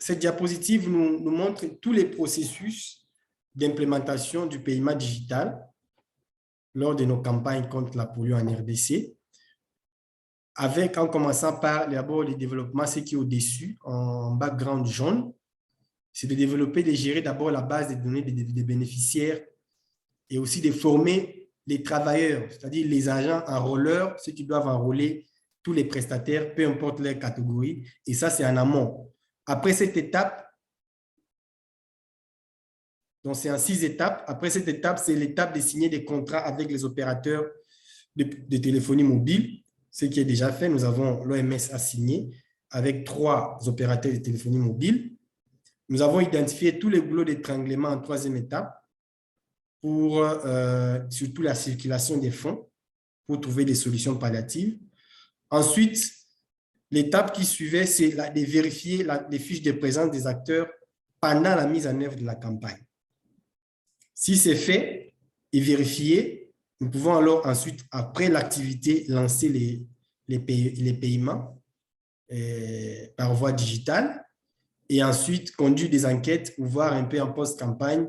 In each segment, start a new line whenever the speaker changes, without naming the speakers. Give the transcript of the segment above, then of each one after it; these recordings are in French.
cette diapositive nous montre tous les processus d'implémentation du paiement digital lors de nos campagnes contre la polio en RDC, en commençant par d'abord le développement, ce qui est au-dessus, en background jaune, c'est de développer, de gérer d'abord la base des données des bénéficiaires et aussi de former les travailleurs, c'est-à-dire les agents enrôleurs, ceux qui doivent enrôler tous les prestataires, peu importe leur catégorie, et ça, c'est en amont. Après cette étape, donc c'est en 6 étapes, après cette étape, c'est l'étape de signer des contrats avec les opérateurs de téléphonie mobile, ce qui est déjà fait. Nous avons l'OMS à signer avec 3 opérateurs de téléphonie mobile. Nous avons identifié tous les boulots d'étranglement en 3e étape pour surtout la circulation des fonds pour trouver des solutions palliatives. Ensuite, l'étape qui suivait, c'est de vérifier les fiches de présence des acteurs pendant la mise en œuvre de la campagne. Si c'est fait et vérifié, nous pouvons alors ensuite, après l'activité, lancer les paiements par voie digitale et ensuite conduire des enquêtes ou voir un peu en post-campagne,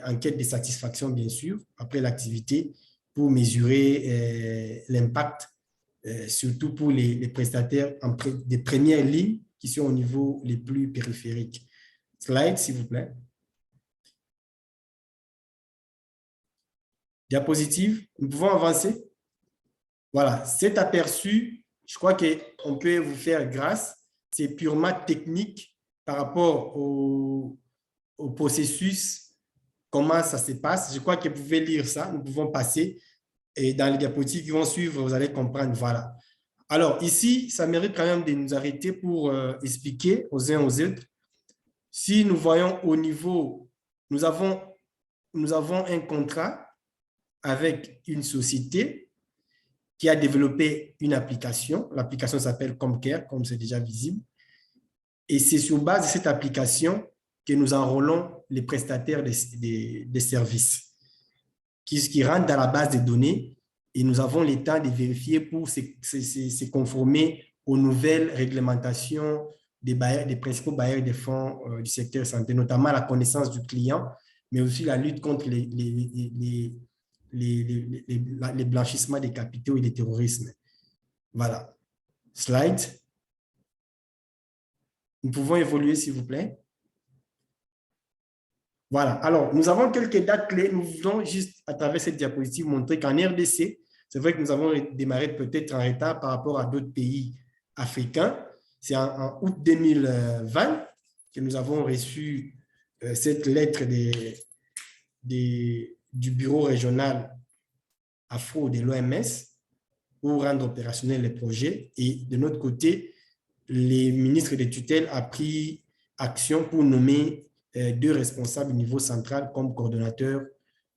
enquête de satisfaction bien sûr, après l'activité, pour mesurer l'impact, surtout pour les prestataires des premières lignes qui sont au niveau les plus périphériques. Slide, s'il vous plaît. Diapositive, nous pouvons avancer. Voilà, cet aperçu, je crois qu'on peut vous faire grâce. C'est purement technique par rapport au processus, comment ça se passe. Je crois que vous pouvez lire ça, nous pouvons passer. Et dans les diapositives qui vont suivre, vous allez comprendre. Voilà. Alors, ici, ça mérite quand même de nous arrêter pour expliquer aux uns aux autres. Si nous voyons au niveau, nous avons un contrat avec une société qui a développé une application. L'application s'appelle Comcare, comme c'est déjà visible. Et c'est sur base de cette application que nous enrôlons les prestataires des services qui rentrent dans la base de données et nous avons le temps de vérifier pour se conformer aux nouvelles réglementations des principaux bailleurs de fonds du secteur santé, notamment la connaissance du client, mais aussi la lutte contre les blanchissements des capitaux et le terrorisme. Voilà. Slide. Nous pouvons évoluer, s'il vous plaît. Voilà. Alors, nous avons quelques dates clés. Nous voulons juste, à travers cette diapositive, montrer qu'en RDC, c'est vrai que nous avons démarré peut-être en retard par rapport à d'autres pays africains. C'est en août 2020 que nous avons reçu cette lettre du bureau régional Afro de l'OMS pour rendre opérationnels les projets. Et de notre côté, les ministres de tutelle ont pris action pour nommer 2 responsables au niveau central comme coordonnateurs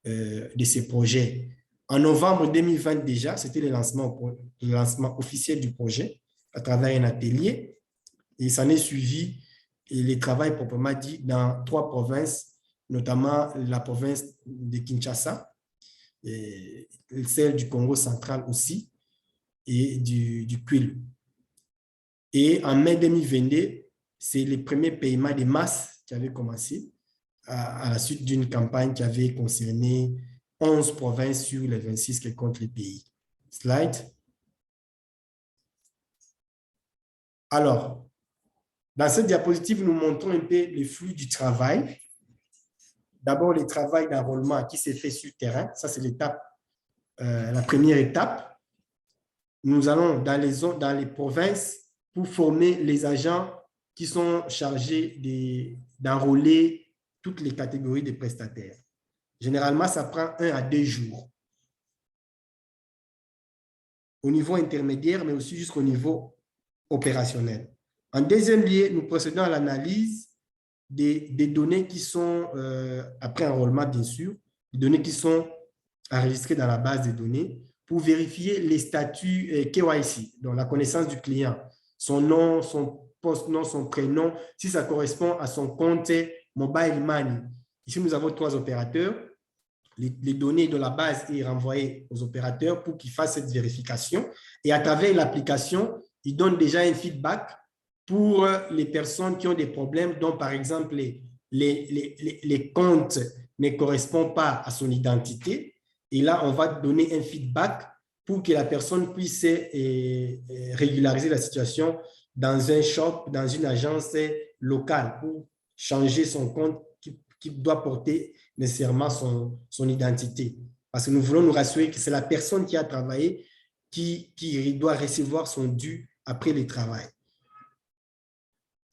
de ces projets. En novembre 2020 déjà, c'était le lancement officiel du projet à travers un atelier. Et ça en est suivi et le travail proprement dit dans 3 provinces, notamment la province de Kinshasa, et celle du Congo central aussi, et du Kwilu. Et en mai 2022, c'est le premier paiement de masse qui avait commencé à la suite d'une campagne qui avait concerné 11 provinces sur les 26 qui comptent les pays. Slide. Alors, dans cette diapositive, nous montrons un peu le flux du travail. D'abord, le travail d'enrôlement qui s'est fait sur le terrain. Ça, c'est la première étape. Nous allons dans les provinces pour former les agents qui sont chargés d'enrôler toutes les catégories de prestataires. Généralement, ça prend 1 à 2 jours. Au niveau intermédiaire, mais aussi jusqu'au niveau opérationnel. En deuxième lieu, nous procédons à l'analyse des données qui sont, après enrôlement bien sûr, des données qui sont enregistrées dans la base de données pour vérifier les statuts KYC, donc la connaissance du client, son nom, son post-nom, son prénom, si ça correspond à son compte mobile money. Ici, nous avons 3 opérateurs. Les données de la base sont renvoyées aux opérateurs pour qu'ils fassent cette vérification. Et à travers l'application, ils donnent déjà un feedback pour les personnes qui ont des problèmes dont, par exemple, les comptes ne correspondent pas à son identité. Et là, on va donner un feedback pour que la personne puisse régulariser la situation dans un shop, dans une agence locale pour changer son compte qui doit porter nécessairement son identité. Parce que nous voulons nous rassurer que c'est la personne qui a travaillé qui doit recevoir son dû après le travail.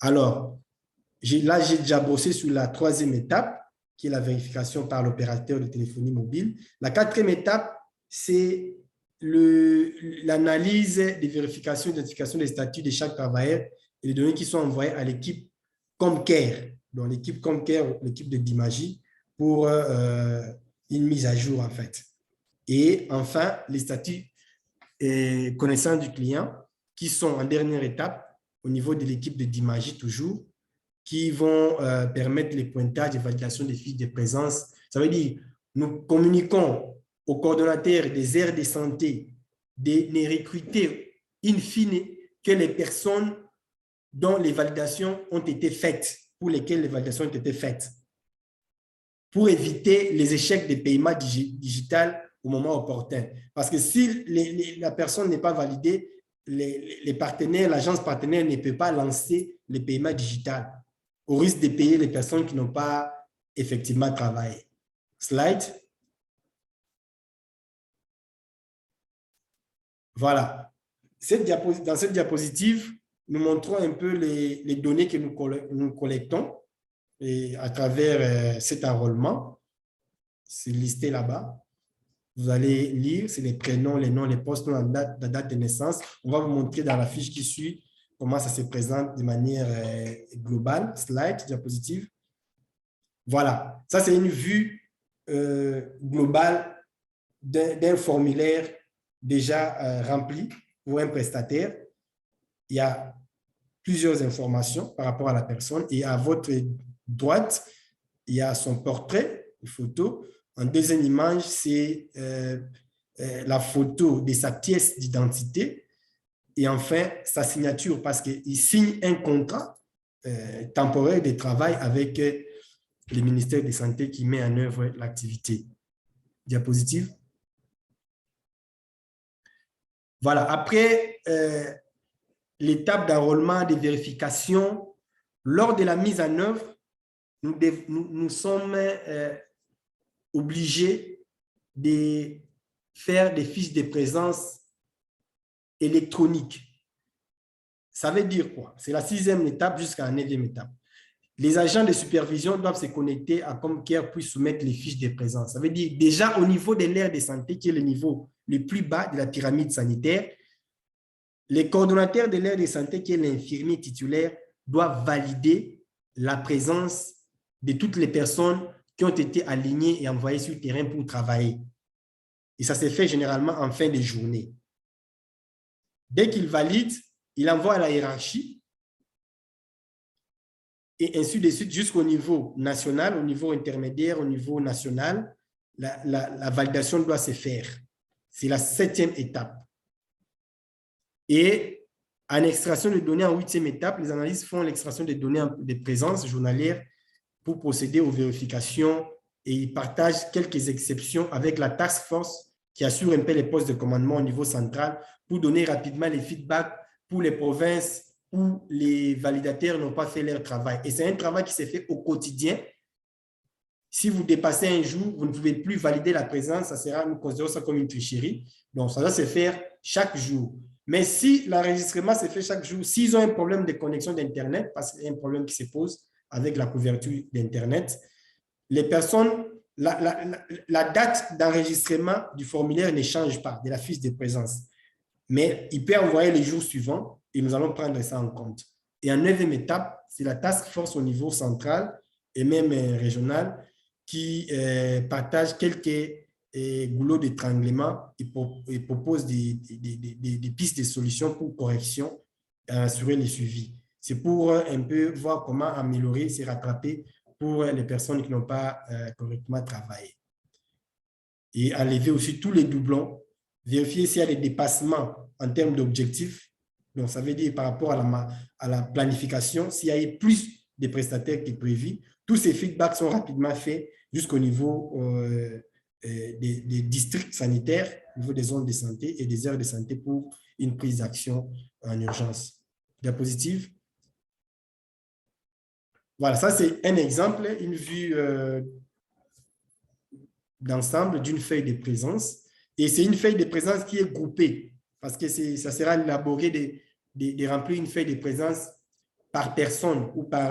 Alors, là, j'ai déjà bossé sur la troisième étape, qui est la vérification par l'opérateur de téléphonie mobile. La quatrième étape, c'est l'analyse des vérifications et d'identification des statuts de chaque travailleur et les données qui sont envoyées à l'équipe Comcare, donc l'équipe Comcare, l'équipe de Dimagie, pour une mise à jour, en fait. Et enfin, les statuts connaissance du client, qui sont en dernière étape au niveau de l'équipe de Dimagie toujours, qui vont permettre les pointages et validations des fiches de présence. Ça veut dire, nous communiquons aux coordonnateurs des aires de santé de les recruter in fine que les personnes dont les validations ont été faites, pour lesquelles les validations ont été faites, pour éviter les échecs des paiements digital au moment opportun. Parce que si la personne n'est pas validée, les partenaires, l'agence partenaire ne peut pas lancer les paiements digital au risque de payer les personnes qui n'ont pas effectivement travaillé. Slide. Voilà. Dans cette diapositive, nous montrons un peu les données que nous collectons et à travers cet enrôlement. C'est listé là-bas. Vous allez lire, c'est les prénoms, les noms, les postes, la date de naissance. On va vous montrer dans la fiche qui suit comment ça se présente de manière globale. Slide, diapositive. Voilà, ça c'est une vue globale d'un formulaire déjà rempli pour un prestataire. Il y a plusieurs informations par rapport à la personne et à votre droite, il y a son portrait, une photo. En deuxième image, c'est la photo de sa pièce d'identité. Et enfin, sa signature, parce qu'il signe un contrat temporaire de travail avec le ministère de la Santé qui met en œuvre l'activité. Diapositive. Voilà. Après l'étape d'enrôlement, de vérification, lors de la mise en œuvre, nous sommes obligés de faire des fiches de présence électroniques. Ça veut dire quoi? C'est la 6e étape jusqu'à la 9e étape. Les agents de supervision doivent se connecter à Comcare pour soumettre les fiches de présence. Ça veut dire déjà au niveau de l'aire de santé, qui est le niveau le plus bas de la pyramide sanitaire, les coordonnateurs de l'aire de santé, qui est l'infirmier titulaire, doivent valider la présence de toutes les personnes qui ont été alignées et envoyées sur le terrain pour travailler. Et ça se fait généralement en fin de journée. Dès qu'il valide, il envoie à la hiérarchie et ainsi de suite jusqu'au niveau national, au niveau intermédiaire, au niveau national. La validation doit se faire. C'est la 7e étape. Et en extraction de données en 8e étape, les analystes font l'extraction des données de présence journalière pour procéder aux vérifications et ils partagent quelques exceptions avec la task force qui assure un peu les postes de commandement au niveau central pour donner rapidement les feedbacks pour les provinces où les validateurs n'ont pas fait leur travail. Et c'est un travail qui s'est fait au quotidien. Si vous dépassez un jour, vous ne pouvez plus valider la présence, nous considérons ça comme une tricherie. Donc, ça doit se faire chaque jour. Mais si l'enregistrement se fait chaque jour, s'ils ont un problème de connexion d'Internet, parce qu'il y a un problème qui se pose avec la couverture d'Internet, les personnes, la date d'enregistrement du formulaire ne change pas, de la fiche de présence. Mais il peut envoyer les jours suivants et nous allons prendre ça en compte. Et en 9e étape, c'est la task force au niveau central et même régional qui partage quelques goulots d'étranglement et propose des pistes de solutions pour correction et assurer le suivi. C'est pour un peu voir comment améliorer, se rattraper pour les personnes qui n'ont pas correctement travaillé. Et enlever aussi tous les doublons, vérifier s'il y a des dépassements en termes d'objectifs Donc, ça veut dire par rapport à la planification, s'il y a eu plus de prestataires que prévu, tous ces feedbacks sont rapidement faits jusqu'au niveau des districts sanitaires, au niveau des zones de santé et des aires de santé pour une prise d'action en urgence. Diapositive. Voilà, ça c'est un exemple, une vue d'ensemble d'une feuille de présence. Et c'est une feuille de présence qui est groupée parce que ça sera élaboré de remplir une feuille de présence par personne ou par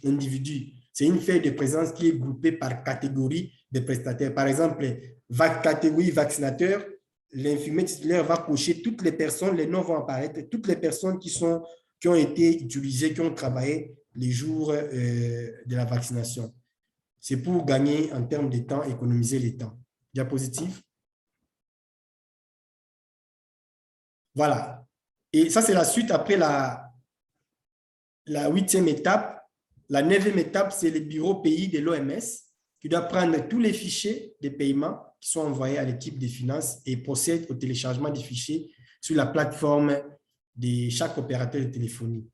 individu. C'est une feuille de présence qui est groupée par catégorie de prestataires. Par exemple, catégorie vaccinateur, l'infirmier titulaire va cocher toutes les personnes, les noms vont apparaître, toutes les personnes qui ont été utilisées, qui ont travaillé les jours de la vaccination. C'est pour gagner en termes de temps, économiser les temps. Diapositive. Voilà. Et ça, c'est la suite après la 8e étape. La 9e étape, c'est le bureau pays de l'OMS qui doit prendre tous les fichiers de paiement qui sont envoyés à l'équipe des finances et procède au téléchargement des fichiers sur la plateforme de chaque opérateur de téléphonie.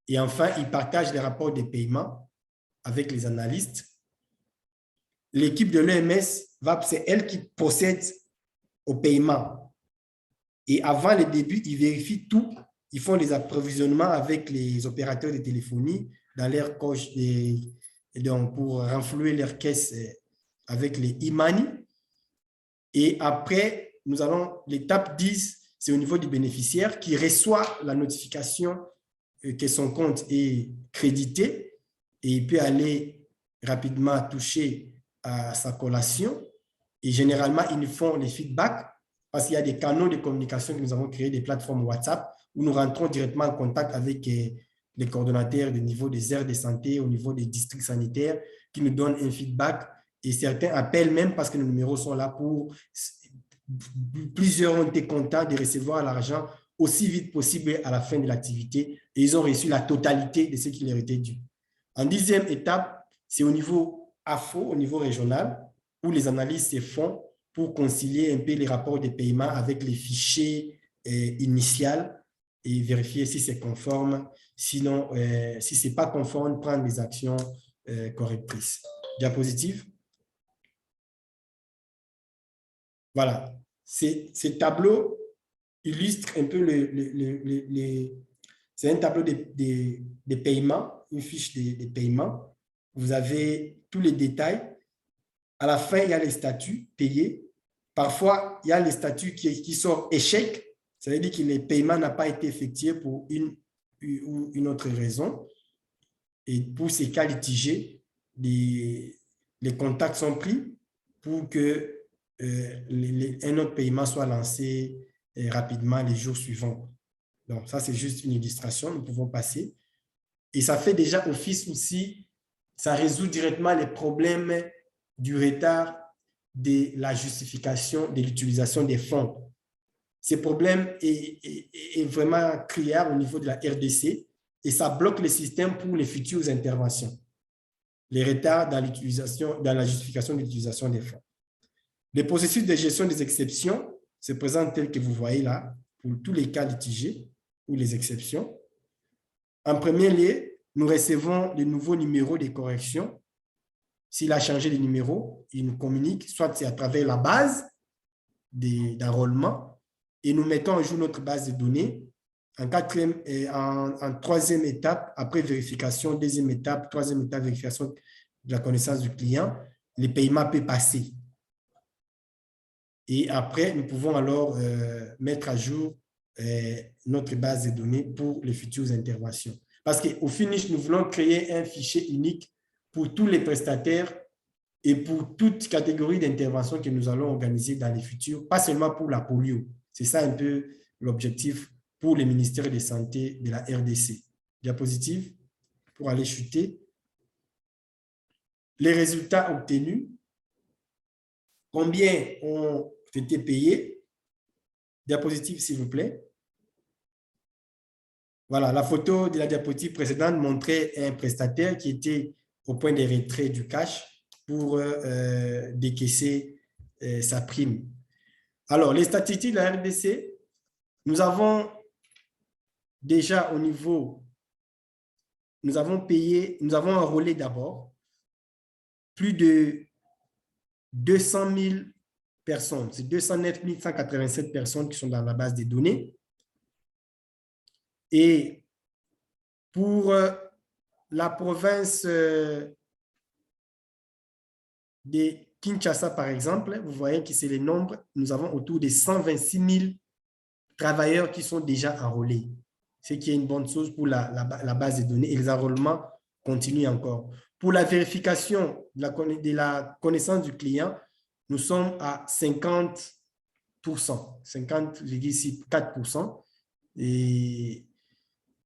Et enfin, il partage les rapports de paiement avec les analystes. L'équipe de l'OMS, c'est elle qui procède au paiement. Et avant le début, ils vérifient tout. Ils font les approvisionnements avec les opérateurs de téléphonie dans leur coche pour renflouer leur caisse avec les e-money. Et après, nous allons, l'étape 10, c'est au niveau du bénéficiaire qui reçoit la notification que son compte est crédité et il peut aller rapidement toucher à sa collation. Et généralement, ils nous font les feedbacks parce qu'il y a des canaux de communication que nous avons créés, des plateformes WhatsApp, où nous rentrons directement en contact avec les coordonnateurs au niveau des aires de santé, au niveau des districts sanitaires, qui nous donnent un feedback. Et certains appellent même parce que nos numéros sont là pour... Plusieurs ont été contents de recevoir l'argent aussi vite possible à la fin de l'activité et ils ont reçu la totalité de ce qui leur était dû. En 10e étape, c'est au niveau AFO, au niveau régional, où les analyses se font pour concilier un peu les rapports de paiement avec les fichiers initiaux et vérifier si c'est conforme. Sinon, si ce n'est pas conforme, prendre des actions correctrices. Diapositive. Voilà. Ces tableaux illustrent un peu c'est un tableau de paiement, une fiche de paiement. Vous avez tous les détails. À la fin, il y a les statuts payés. Parfois, il y a les statuts qui sont échec. Ça veut dire que le paiement n'a pas été effectué pour une autre raison. Et pour ces cas litigés, les contacts sont pris pour que un autre paiement soit lancé rapidement les jours suivants. Donc, ça, c'est juste une illustration. Nous pouvons passer. Et ça fait déjà office aussi, ça résout directement les problèmes du retard de la justification de l'utilisation des fonds. Ce problème est vraiment criard au niveau de la RDC et ça bloque le système pour les futures interventions. Les retards dans la justification de l'utilisation des fonds. Le processus de gestion des exceptions se présente tel que vous voyez là, pour tous les cas litigés ou les exceptions. En premier lieu, nous recevons de nouveaux numéros de correction. S'il a changé de numéro, il nous communique, soit c'est à travers la base d'enrôlement, et nous mettons à jour notre base de données. En 3e étape, après vérification, 2e étape, 3e étape, vérification de la connaissance du client, le paiement peut passer. Et après, nous pouvons alors mettre à jour notre base de données pour les futures interventions. Parce qu'au finish, nous voulons créer un fichier unique pour tous les prestataires et pour toute catégorie d'intervention que nous allons organiser dans les futurs, pas seulement pour la polio. C'est ça un peu l'objectif pour le ministère de Santé de la RDC. Diapositive pour aller chuter. Les résultats obtenus. Combien ont été payés? Diapositive, s'il vous plaît. Voilà, la photo de la diapositive précédente montrait un prestataire qui était au point de retrait du cash pour décaisser sa prime. Alors, les statistiques de la RDC, nous avons déjà au niveau, nous avons enrôlé d'abord plus de 200 000 personnes. C'est 209 187 personnes qui sont dans la base des données. Et pour la province de Kinshasa, par exemple, vous voyez que c'est les nombres, nous avons autour de 126 000 travailleurs qui sont déjà enrôlés, ce qui est une bonne chose pour la base de données, et les enrôlements continuent encore. Pour la vérification de la connaissance du client, nous sommes à 50%, 50,4%. Et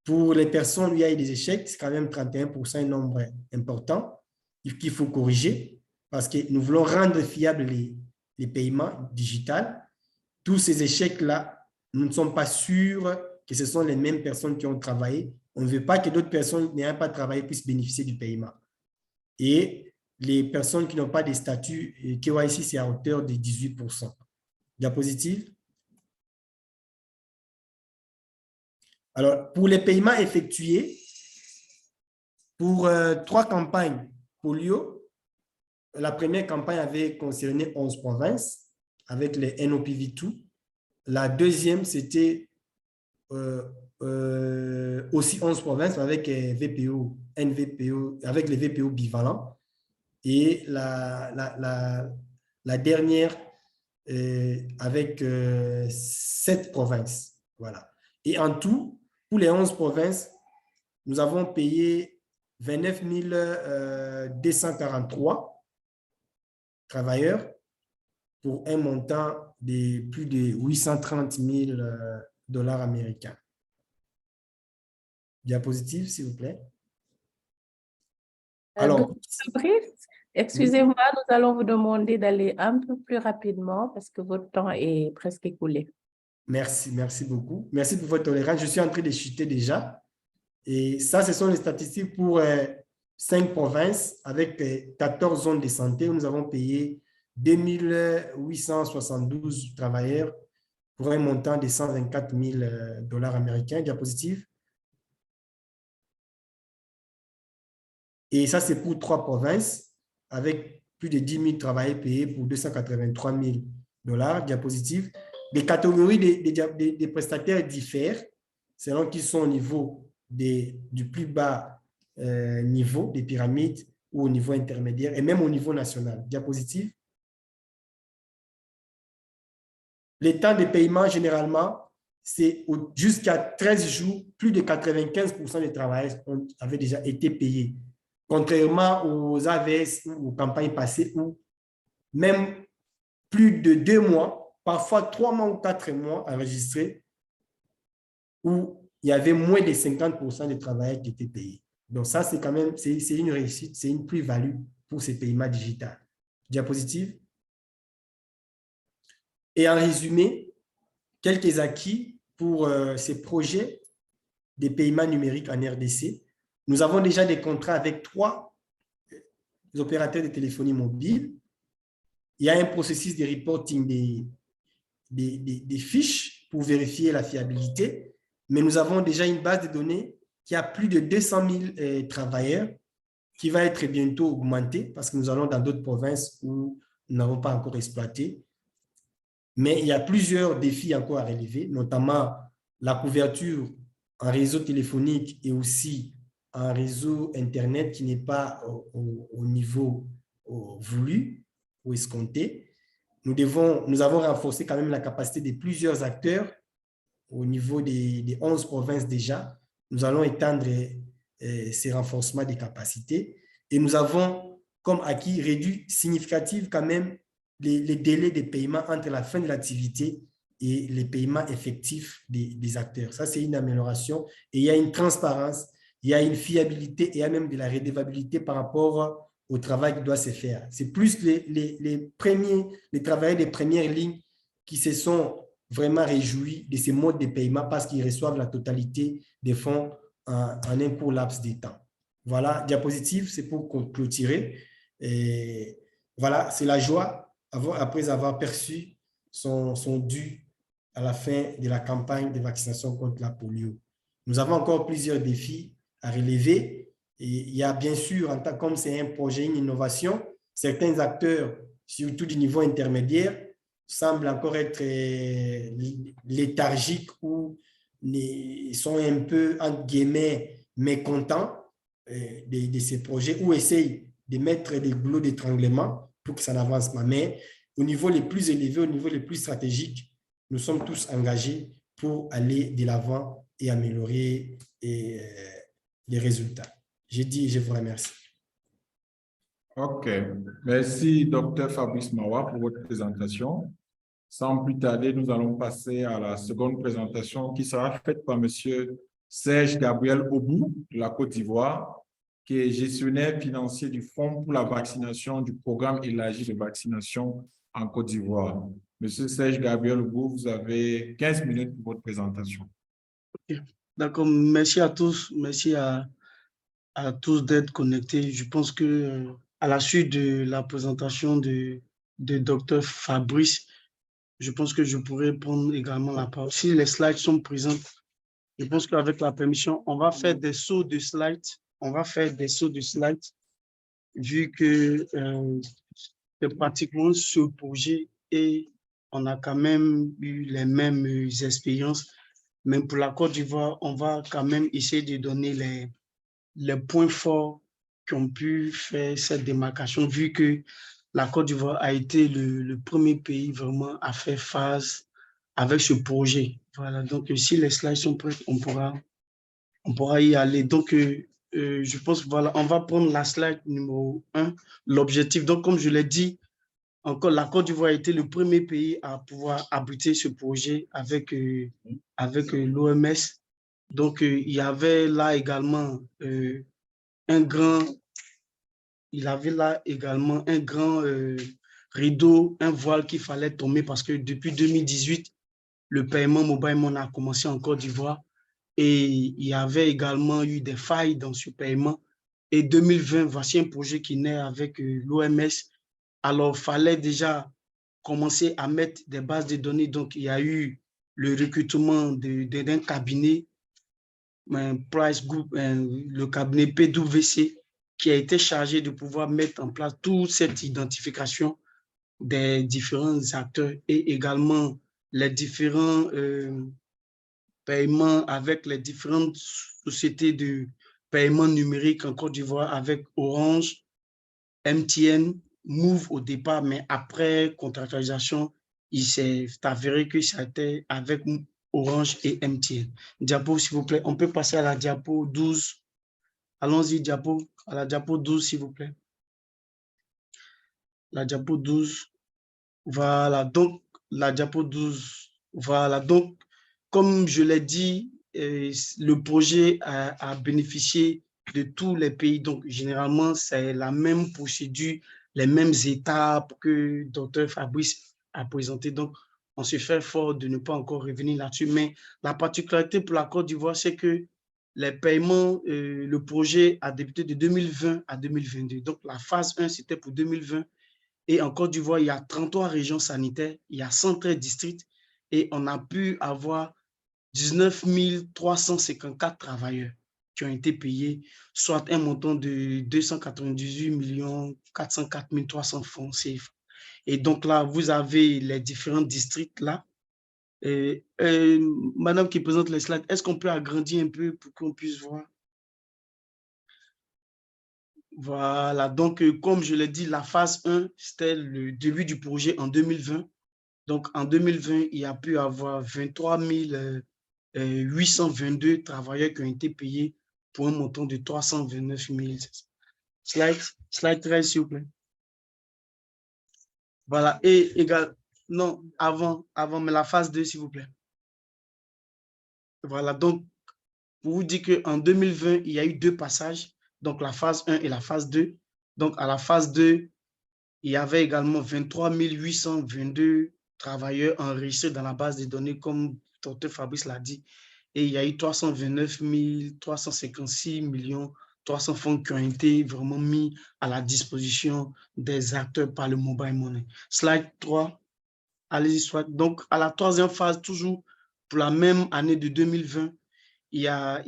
pour les personnes où il y a eu des échecs, c'est quand même 31%, un nombre important qu'il faut corriger parce que nous voulons rendre fiables les paiements digitaux. Tous ces échecs-là, nous ne sommes pas sûrs que ce sont les mêmes personnes qui ont travaillé. On ne veut pas que d'autres personnes n'ayant pas travaillé puissent bénéficier du paiement. Et les personnes qui n'ont pas de statut KYC, c'est à hauteur de 18%. Diapositive. Alors, pour les paiements effectués, pour 3 campagnes polio, la première campagne avait concerné 11 provinces avec les NOPV2. La deuxième, c'était aussi 11 provinces avec VPO, NVPO, avec les VPO bivalents. Et la dernière avec 7 provinces. Voilà. Et en tout, pour les 11 provinces, nous avons payé 29 243 travailleurs pour un montant de plus de 830 000 dollars américains. Diapositive, s'il vous plaît.
Alors, excusez-moi, nous allons vous demander d'aller un peu plus rapidement parce que votre temps est presque écoulé.
Merci, merci beaucoup. Merci pour votre tolérance. Je suis en train de chuter déjà. Et ça, ce sont les statistiques pour 5 provinces avec 14 zones de santé où nous avons payé 2872 travailleurs pour un montant de 124 000 dollars américains. Diapositive. Et ça, c'est pour 3 provinces avec plus de 10 000 travailleurs payés pour 283 000 dollars. Diapositive. Les catégories des prestataires diffèrent selon qu'ils sont au niveau du plus bas niveau des pyramides ou au niveau intermédiaire et même au niveau national. Diapositive. Les temps de paiement, généralement, c'est jusqu'à 13 jours, plus de 95% des travailleurs avaient déjà été payés. Contrairement aux AVS ou aux campagnes passées où même plus de 2 mois, parfois 3 mois ou 4 mois enregistrés, où il y avait moins de 50% des travailleurs qui étaient payés. Donc ça, c'est quand même, c'est une réussite, c'est une plus-value pour ces paiements digitaux. Diapositive. Et en résumé, quelques acquis pour ces projets de paiements numériques en RDC. Nous avons déjà des contrats avec 3 opérateurs de téléphonie mobile. Il y a un processus de reporting des fiches pour vérifier la fiabilité, mais nous avons déjà une base de données qui a plus de 200 000 travailleurs qui va être bientôt augmentée parce que nous allons dans d'autres provinces où nous n'avons pas encore exploité. Mais il y a plusieurs défis encore à relever, notamment la couverture en réseau téléphonique et aussi en réseau Internet qui n'est pas au niveau voulu ou escompté. Nous avons renforcé quand même la capacité de plusieurs acteurs au niveau des 11 provinces déjà. Nous allons étendre ces renforcements des capacités et nous avons comme acquis réduit significatif quand même les délais de paiement entre la fin de l'activité et les paiements effectifs des acteurs. Ça, c'est une amélioration et il y a une transparence, il y a une fiabilité et il y a même de la redevabilité par rapport au travail qui doit se faire. C'est plus les travailleurs des premières lignes qui se sont vraiment réjouis de ces modes de paiement parce qu'ils reçoivent la totalité des fonds en un court laps de temps. Voilà, diapositive, c'est pour clôturer. Et voilà, c'est la joie après avoir perçu son dû à la fin de la campagne de vaccination contre la polio. Nous avons encore plusieurs défis à relever. Et il y a bien sûr, comme c'est un projet, une innovation, certains acteurs, surtout du niveau intermédiaire, semblent encore être léthargiques ou sont un peu, entre guillemets, mécontents de ces projets ou essayent de mettre des goulots d'étranglement pour que ça n'avance pas. Mais au niveau les plus élevés, au niveau les plus stratégiques, nous sommes tous engagés pour aller de l'avant et améliorer les résultats. J'ai dit, je vous remercie.
OK. Merci, Dr. Fabrice Mawa, pour votre présentation. Sans plus tarder, nous allons passer à la seconde présentation qui sera faite par M. Serge Gabriel Obou de la Côte d'Ivoire, qui est gestionnaire financier du Fonds pour la vaccination du programme élargi de vaccination en Côte d'Ivoire. M. Serge Gabriel Obou, vous avez 15 minutes pour votre présentation.
D'accord, merci à tous. Merci à tous d'être connectés. Je pense que à la suite de la présentation de Dr. Fabrice, je pense que je pourrais prendre également la parole. Si les slides sont présents, je pense qu'avec la permission, on va faire des sauts de slides. On va faire des sauts de slides, vu que c'est pratiquement ce projet et on a quand même eu les mêmes expériences. Même pour la Côte d'Ivoire, on va quand même essayer de donner les points forts qui ont pu faire cette démarcation, vu que la Côte d'Ivoire a été le premier pays vraiment à faire phase avec ce projet. Voilà, donc si les slides sont prêts, on pourra y aller. Donc, je pense, voilà, on va prendre la slide numéro 1, l'objectif. Donc, comme je l'ai dit, encore, la Côte d'Ivoire a été le premier pays à pouvoir abriter ce projet avec l'OMS. Donc, il y avait là également un grand rideau, un voile qu'il fallait tomber parce que depuis 2018, le paiement mobile money a commencé en Côte d'Ivoire et il y avait également eu des failles dans ce paiement. Et 2020, voici un projet qui naît avec l'OMS. Alors, il fallait déjà commencer à mettre des bases de données. Donc, il y a eu le recrutement d'un cabinet, Price Group, le cabinet PwC, qui a été chargé de pouvoir mettre en place toute cette identification des différents acteurs et également les différents paiements avec les différentes sociétés de paiement numérique en Côte d'Ivoire avec Orange, MTN, Move au départ, mais après contractualisation, il s'est avéré que ça a été avec Orange et MTN. Diapo, s'il vous plaît. On peut passer à la diapo 12. Allons-y, diapo, à la diapo 12, s'il vous plaît. La diapo 12. Voilà, donc la diapo 12. Voilà, donc comme je l'ai dit, le projet a bénéficié de tous les pays. Donc, généralement, c'est la même procédure, les mêmes étapes que Dr. Fabrice a présenté. Donc, on se fait fort de ne pas encore revenir là-dessus. Mais la particularité pour la Côte d'Ivoire, c'est que les paiements, le projet a débuté de 2020 à 2022. Donc, la phase 1, c'était pour 2020. Et en Côte d'Ivoire, il y a 33 régions sanitaires, il y a 113 districts et on a pu avoir 19 354 travailleurs qui ont été payés, soit un montant de 298 404 300 francs CFA. Et donc là, vous avez les différents districts là. Madame qui présente les slides, est-ce qu'on peut agrandir un peu pour qu'on puisse voir? Voilà, donc comme je l'ai dit, la phase 1, c'était le début du projet en 2020. Donc en 2020, il y a pu avoir 23 822 travailleurs qui ont été payés pour un montant de 329 000. Slide 13, s'il vous plaît. Voilà, et également, non, avant, mais la phase 2, s'il vous plaît. Voilà, donc, pour vous dire qu'en 2020, il y a eu 2 passages, donc la phase 1 et la phase 2. Donc, à la phase 2, il y avait également 23 822 travailleurs enregistrés dans la base de données, comme Dr. Fabrice l'a dit. Et il y a eu 329 356 millions 300 fonds qui ont été vraiment mis à la disposition des acteurs par le mobile money. Slide 3. Allez-y, soit. Donc, à la 3e phase, toujours pour la même année de 2020, la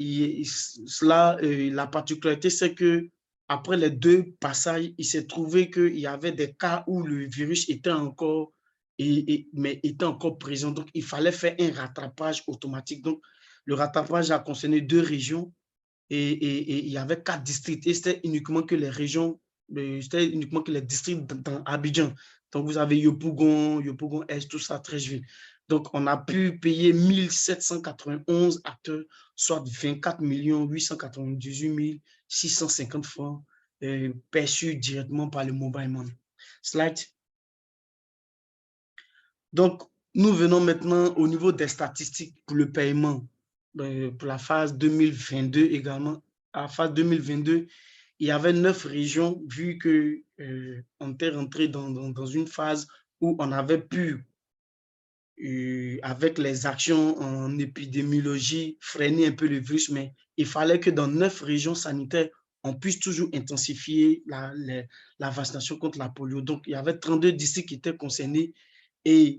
particularité, c'est que après les 2 passages, il s'est trouvé qu'il y avait des cas où le virus était encore, mais était encore présent. Donc, il fallait faire un rattrapage automatique. Donc, le rattrapage a concerné 2 régions et il y avait 4 districts. Et c'était uniquement que les régions, c'était uniquement que les districts dans Abidjan. Donc, vous avez Yopougon, Est, tout ça, Treichville. Donc, on a pu payer 1791 acteurs, soit 24 898 650 francs perçus directement par le mobile money. Slide. Donc, nous venons maintenant au niveau des statistiques pour le paiement. Pour la phase 2022 également. À la phase 2022, il y avait 9 régions, vu qu'on était rentré dans une phase où on avait pu, avec les actions en épidémiologie, freiner un peu le virus, mais il fallait que dans 9 régions sanitaires, on puisse toujours intensifier la vaccination contre la polio. Donc, il y avait 32 districts qui étaient concernés et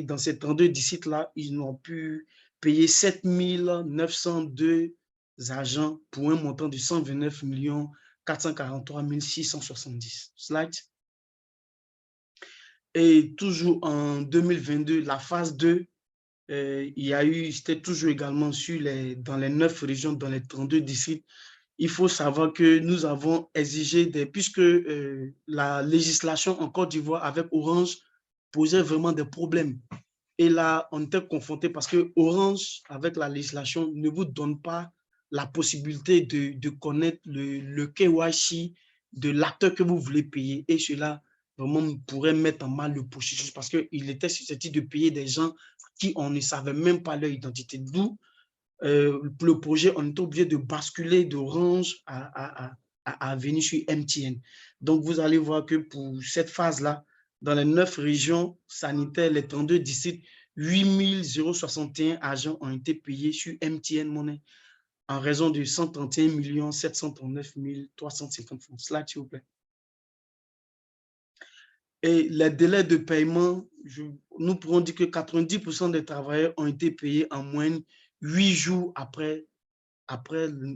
dans ces 32 districts-là, ils n'ont pu payer 7 902 agents pour un montant de 129 443 670. Slide. Et toujours en 2022, la phase 2, c'était toujours également dans les 9 régions, dans les 32 districts. Il faut savoir que nous avons exigé, puisque la législation en Côte d'Ivoire avec Orange posait vraiment des problèmes. Et là, on était confronté parce que Orange, avec la législation, ne vous donne pas la possibilité de connaître le KYC de l'acteur que vous voulez payer. Et cela, vraiment, pourrait mettre en mal le processus parce qu'il était susceptible de payer des gens qui on ne savait même pas leur identité. D'où, pour le projet, on était obligé de basculer d'Orange à venir sur MTN. Donc, vous allez voir que pour cette phase-là, dans les 9 régions sanitaires, les 32 districts, 8 061 agents ont été payés sur MTN Money en raison de 131 739 350 francs. Slide, s'il vous plaît. Et les délais de paiement, nous pourrons dire que 90% des travailleurs ont été payés en moyenne 8 jours après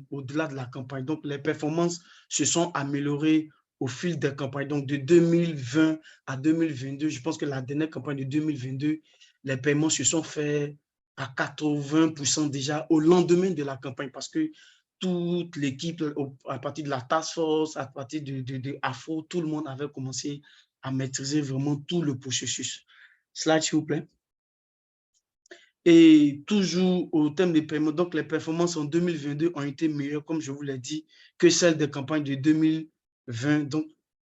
au-delà de la campagne. Donc, les performances se sont améliorées au fil des campagnes. Donc, de 2020 à 2022, je pense que la dernière campagne de 2022, les paiements se sont faits à 80% déjà au lendemain de la campagne parce que toute l'équipe, à partir de la task force, à partir de AFO, tout le monde avait commencé à maîtriser vraiment tout le processus. Slide, s'il vous plaît. Et toujours au thème des paiements, donc les performances en 2022 ont été meilleures, comme je vous l'ai dit, que celles des campagnes de 2020, donc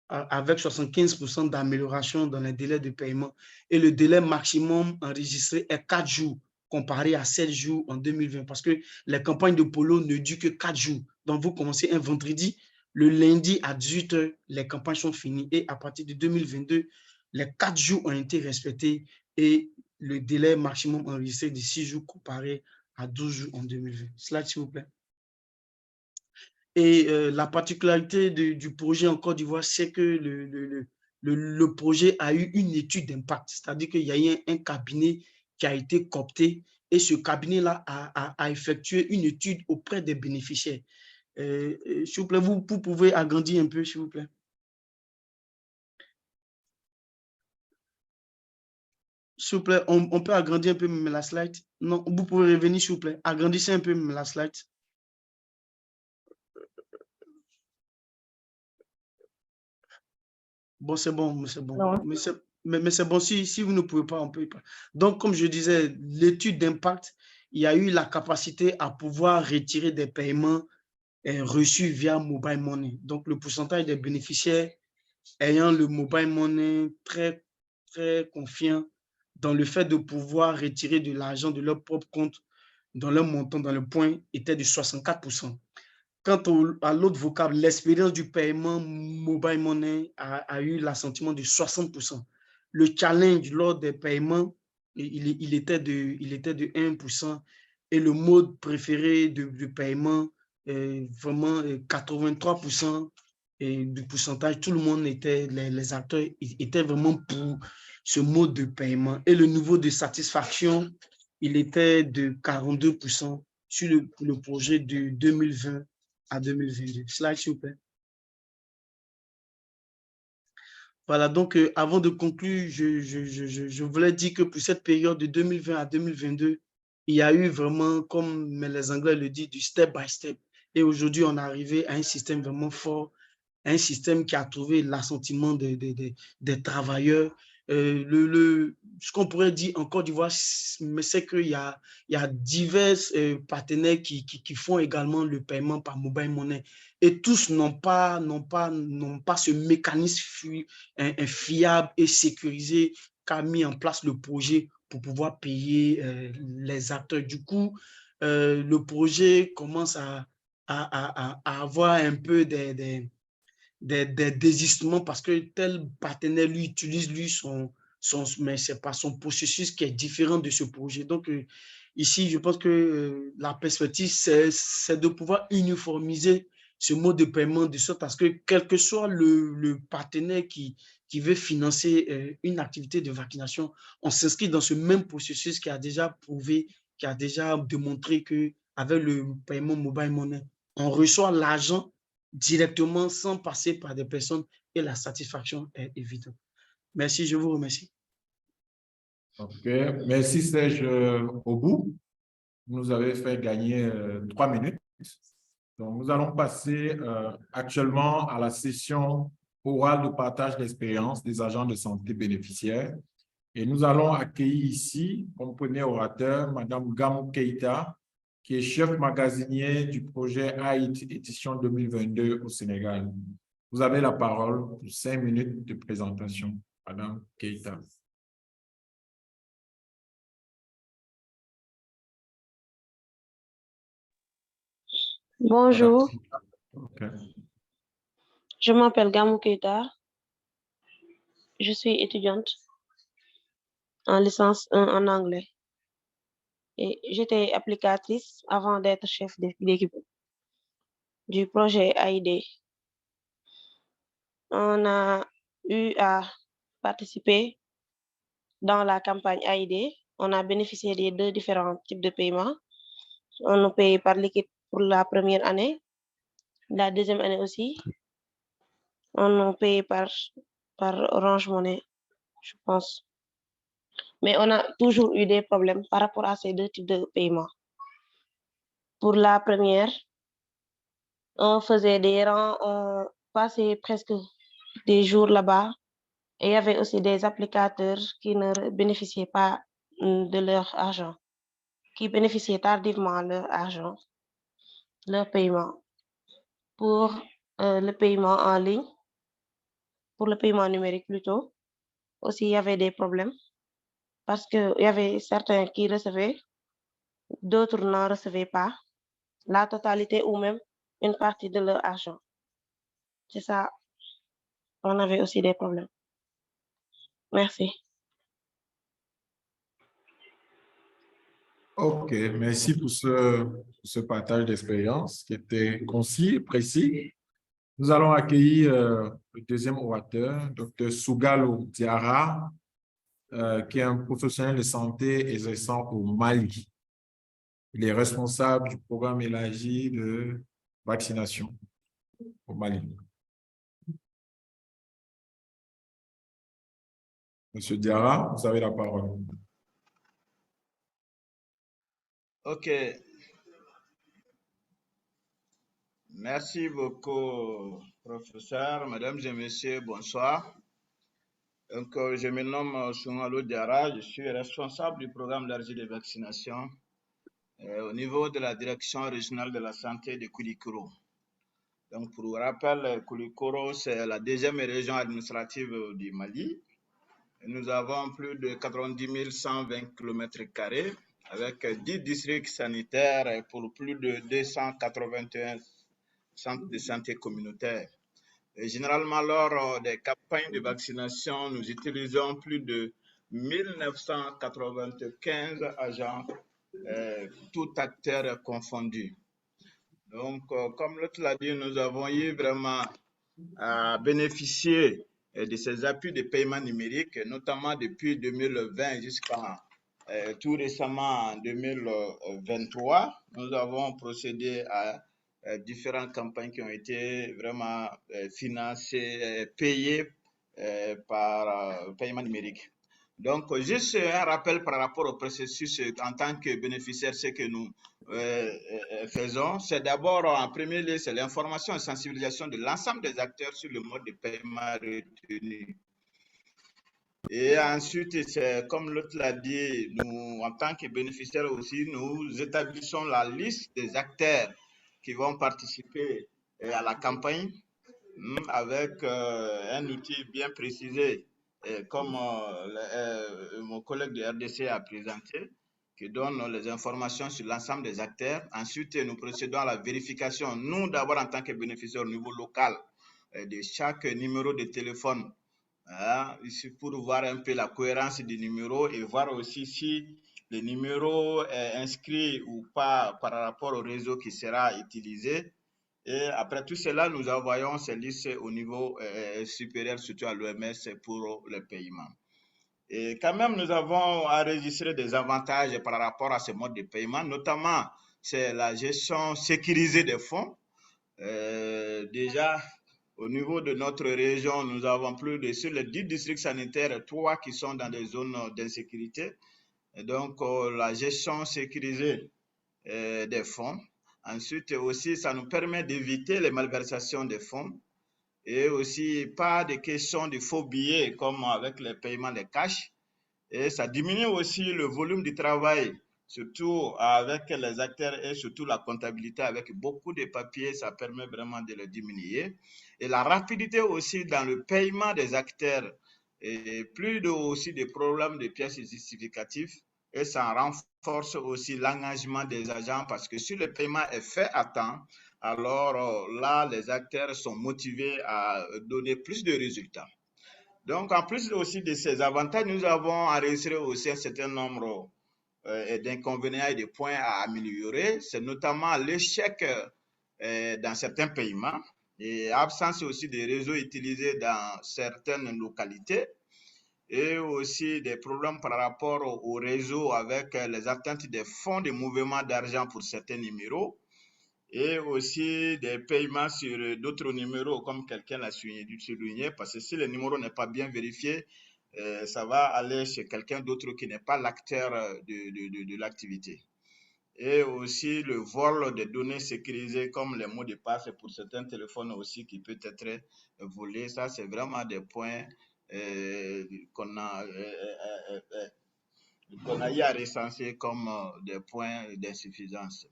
avec 75% d'amélioration dans les délais de paiement. Et le délai maximum enregistré est 4 jours, comparé à 7 jours en 2020, parce que les campagnes de polo ne durent que 4 jours. Donc, vous commencez un vendredi, le lundi à 18 h, les campagnes sont finies. Et à partir de 2022, les 4 jours ont été respectés et le délai maximum enregistré de 6 jours comparé à 12 jours en 2020. Slide, s'il vous plaît. Et la particularité du projet en Côte d'Ivoire, c'est que le projet a eu une étude d'impact, c'est-à-dire qu'il y a eu un cabinet qui a été coopté et ce cabinet-là a effectué une étude auprès des bénéficiaires. S'il vous plaît, vous pouvez agrandir un peu, s'il vous plaît. S'il vous plaît, on peut agrandir un peu la slide. Non, vous pouvez revenir, s'il vous plaît. Agrandissez un peu la slide. Bon, c'est bon, c'est bon.
Non.
Mais c'est bon, si vous ne pouvez pas, on peut pas. Donc, comme je disais, l'étude d'impact, il y a eu la capacité à pouvoir retirer des paiements reçus via mobile money. Donc, le pourcentage des bénéficiaires ayant le mobile money très, très confiant dans le fait de pouvoir retirer de l'argent de leur propre compte dans leur montant, dans le point, était de 64%. Quant à l'autre vocable, l'expérience du paiement mobile money a eu l'assentiment de 60%. Le challenge lors des paiements, il était de 1%. Et le mode préféré de paiement, vraiment 83% du pourcentage. Tout le monde était, les acteurs étaient vraiment pour ce mode de paiement. Et le niveau de satisfaction, il était de 42%. sur le projet de 2020 à 2022. Slide, s'il vous plaît. Voilà, donc avant de conclure, je voulais dire que pour cette période de 2020 à 2022, il y a eu vraiment, comme les Anglais le disent, du step by step. Et aujourd'hui, on est arrivé à un système vraiment fort, un système qui a trouvé l'assentiment des travailleurs. Ce qu'on pourrait dire en Côte d'Ivoire, c'est qu'il y a divers partenaires qui font également le paiement par mobile money. Et tous n'ont pas ce mécanisme fiable et sécurisé qu'a mis en place le projet pour pouvoir payer les acteurs. Du coup, le projet commence à avoir un peu des désistements parce que tel partenaire lui utilise mais c'est pas son processus qui est différent de ce projet. Donc ici, je pense que la perspective, c'est de pouvoir uniformiser ce mode de paiement de sorte à ce que quel que soit le partenaire qui veut financer une activité de vaccination, on s'inscrit dans ce même processus qui a déjà prouvé, qui a déjà démontré qu'avec le paiement mobile money, on reçoit l'argent directement sans passer par des personnes et la satisfaction est évidente. Merci, je vous remercie.
OK, merci Serge Obou. Vous nous avez fait gagner 3 minutes. Donc, nous allons passer actuellement à la session orale de partage d'expérience des agents de santé bénéficiaires. Et nous allons accueillir ici, comme premier orateur, Madame Gamou Keïta, qui est chef magasinier du projet AIT édition 2022 au Sénégal. Vous avez la parole pour 5 minutes de présentation. Madame Keïta.
Bonjour,
Okay.
je m'appelle Gamou Keita. Je suis étudiante en licence 1 en anglais. Et j'étais applicatrice avant d'être chef d'équipe du projet AID. On a eu à participer dans la campagne AID. On a bénéficié des 2 différents types de paiements. On nous paye par liquide pour la première année. La deuxième année aussi, on nous paye par Orange Money, je pense. Mais on a toujours eu des problèmes par rapport à ces 2 types de paiements. Pour la première, on faisait des rangs, on passait presque des jours là-bas. Et il y avait aussi des applicateurs qui ne bénéficiaient pas de leur argent, qui bénéficiaient tardivement leur argent, leur paiement. Pour le paiement en ligne, pour le paiement numérique plutôt, aussi il y avait des problèmes parce qu'il y avait certains qui recevaient, d'autres n'en recevaient pas la totalité ou même une partie de leur argent. C'est ça, on avait aussi des problèmes. Merci.
OK, merci pour ce partage d'expérience qui était concis et précis. Nous allons accueillir le deuxième orateur, Dr. Sougalo Diarra, qui est un professionnel de santé exerçant au Mali. Il est responsable du programme élargi de vaccination au Mali. Monsieur Diarra, vous avez la parole.
OK. Merci beaucoup, professeur. Mesdames et messieurs, bonsoir. Donc, je me nomme Sougalo Diarra, je suis responsable du programme élargi de vaccination au niveau de la direction régionale de la santé de Koulikoro. Donc, pour rappel, Koulikoro, c'est la 2e région administrative du Mali. Et nous avons plus de 90 120 km² avec 10 districts sanitaires pour plus de 281 centres de santé communautaires. Et généralement, lors des campagnes de vaccination, nous utilisons plus de 1995 agents, tout acteurs confondus. Donc, comme l'autre l'a dit, nous avons eu vraiment à bénéficier de ces appuis de paiement numérique, notamment depuis 2020 jusqu'en tout récemment, en 2023, nous avons procédé à différentes campagnes qui ont été vraiment financées, payées par paiement numérique. Donc, juste un rappel par rapport au processus en tant que bénéficiaire, ce que nous faisons, c'est d'abord, en premier lieu, c'est l'information et sensibilisation de l'ensemble des acteurs sur le mode de paiement retenu. Et ensuite, c'est comme l'autre l'a dit, nous, en tant que bénéficiaires aussi, nous établissons la liste des acteurs qui vont participer à la campagne avec un outil bien précisé, comme mon collègue de RDC a présenté, qui donne les informations sur l'ensemble des acteurs. Ensuite, nous procédons à la vérification, nous d'abord en tant que bénéficiaires au niveau local, de chaque numéro de téléphone, ici pour voir un peu la cohérence des numéros et voir aussi si le numéro est inscrit ou pas par rapport au réseau qui sera utilisé. Et après tout cela, nous envoyons ces listes au niveau supérieur, surtout à l'OMS, pour le paiement. Et quand même, nous avons enregistré des avantages par rapport à ce mode de paiement, notamment c'est la gestion sécurisée des fonds. Déjà, au niveau de notre région, nous avons plus de, sur les 10 districts sanitaires, 3 qui sont dans des zones d'insécurité. Et donc, la gestion sécurisée des fonds. Ensuite, aussi, ça nous permet d'éviter les malversations des fonds et aussi pas de question de faux billets comme avec les paiements de cash. Et ça diminue aussi le volume du travail, surtout avec les acteurs et surtout la comptabilité avec beaucoup de papiers, ça permet vraiment de le diminuer. Et la rapidité aussi dans le paiement des acteurs et plus de, aussi des problèmes de pièces justificatives. Et ça renforce aussi l'engagement des agents parce que si le paiement est fait à temps, alors là, les acteurs sont motivés à donner plus de résultats. Donc, en plus aussi de ces avantages, nous avons enregistré aussi un certain nombre d'inconvénients et de points à améliorer. C'est notamment l'échec dans certains paiements et absence aussi des réseaux utilisés dans certaines localités et aussi des problèmes par rapport au réseau avec les atteintes des fonds de mouvement d'argent pour certains numéros et aussi des paiements sur d'autres numéros comme quelqu'un l'a souligné parce que si le numéro n'est pas bien vérifié, ça va aller chez quelqu'un d'autre qui n'est pas l'acteur de l'activité. Et aussi le vol des données sécurisées comme les mots de passe pour certains téléphones aussi qui peut être volé. Ça, c'est vraiment des points qu'on a eu à recenser comme des points d'insuffisance.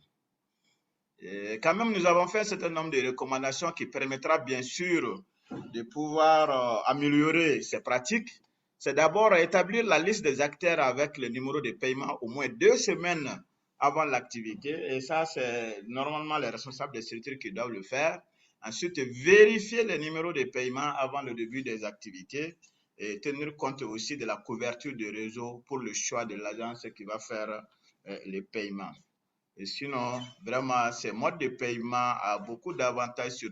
Et quand même, nous avons fait un certain nombre de recommandations qui permettra bien sûr de pouvoir améliorer ces pratiques. C'est d'abord établir la liste des acteurs avec le numéro de paiement au moins 2 semaines avant l'activité. Et ça, c'est normalement les responsables des structures qui doivent le faire. Ensuite, vérifier les numéros de paiement avant le début des activités et tenir compte aussi de la couverture du réseau pour le choix de l'agence qui va faire les paiements. Et sinon, vraiment, ce mode de paiement a beaucoup d'avantages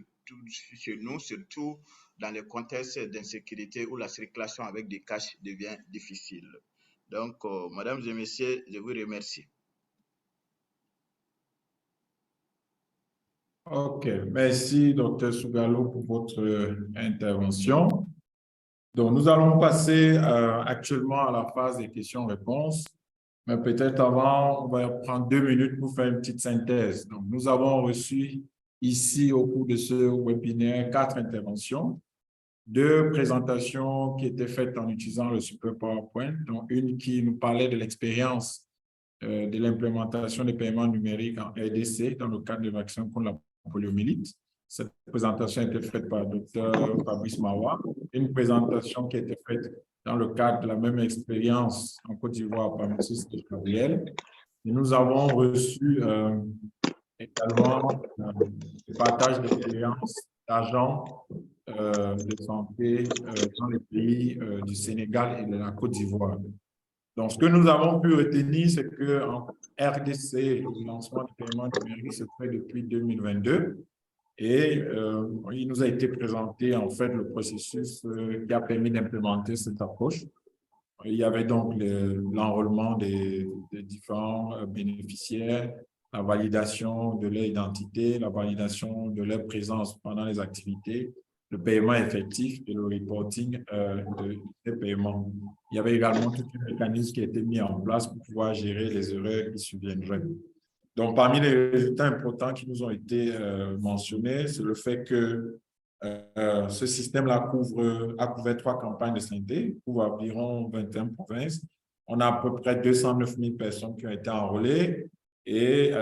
chez nous, surtout dans les contextes d'insécurité où la circulation avec des cash devient difficile. Donc, mesdames et messieurs, je vous remercie.
OK, merci, Dr. Sougalo, pour votre intervention. Donc, nous allons passer actuellement à la phase des questions-réponses. Mais peut-être avant, on va prendre 2 minutes pour faire une petite synthèse. Donc, nous avons reçu ici, au cours de ce webinaire, 4 interventions, 2 présentations qui étaient faites en utilisant le super PowerPoint, dont une qui nous parlait de l'expérience de l'implémentation des paiements numériques en RDC dans le cadre de vaccins contre la poliomyélite. Cette présentation a été faite par Dr. Fabrice Mawa. Une présentation qui a été faite dans le cadre de la même expérience en Côte d'Ivoire par M. Gabriel. Et nous avons reçu également le partage d'expérience d'agents de santé dans les pays du Sénégal et de la Côte d'Ivoire. Donc, ce que nous avons pu retenir, c'est qu'en RDC, le lancement du paiement numérique se fait depuis 2022. Et il nous a été présenté, en fait, le processus qui a permis d'implémenter cette approche. il y avait donc l'enrôlement des différents bénéficiaires, la validation de leur identité, la validation de leur présence pendant les activités, le paiement effectif et le reporting des paiements. Il y avait également tout un mécanisme qui a été mis en place pour pouvoir gérer les erreurs qui surviendraient. Donc, parmi les résultats importants qui nous ont été mentionnés, c'est le fait que ce système-là a couvert 3 campagnes de santé, couvre environ 21 provinces. On a à peu près 209 000 personnes qui ont été enrôlées et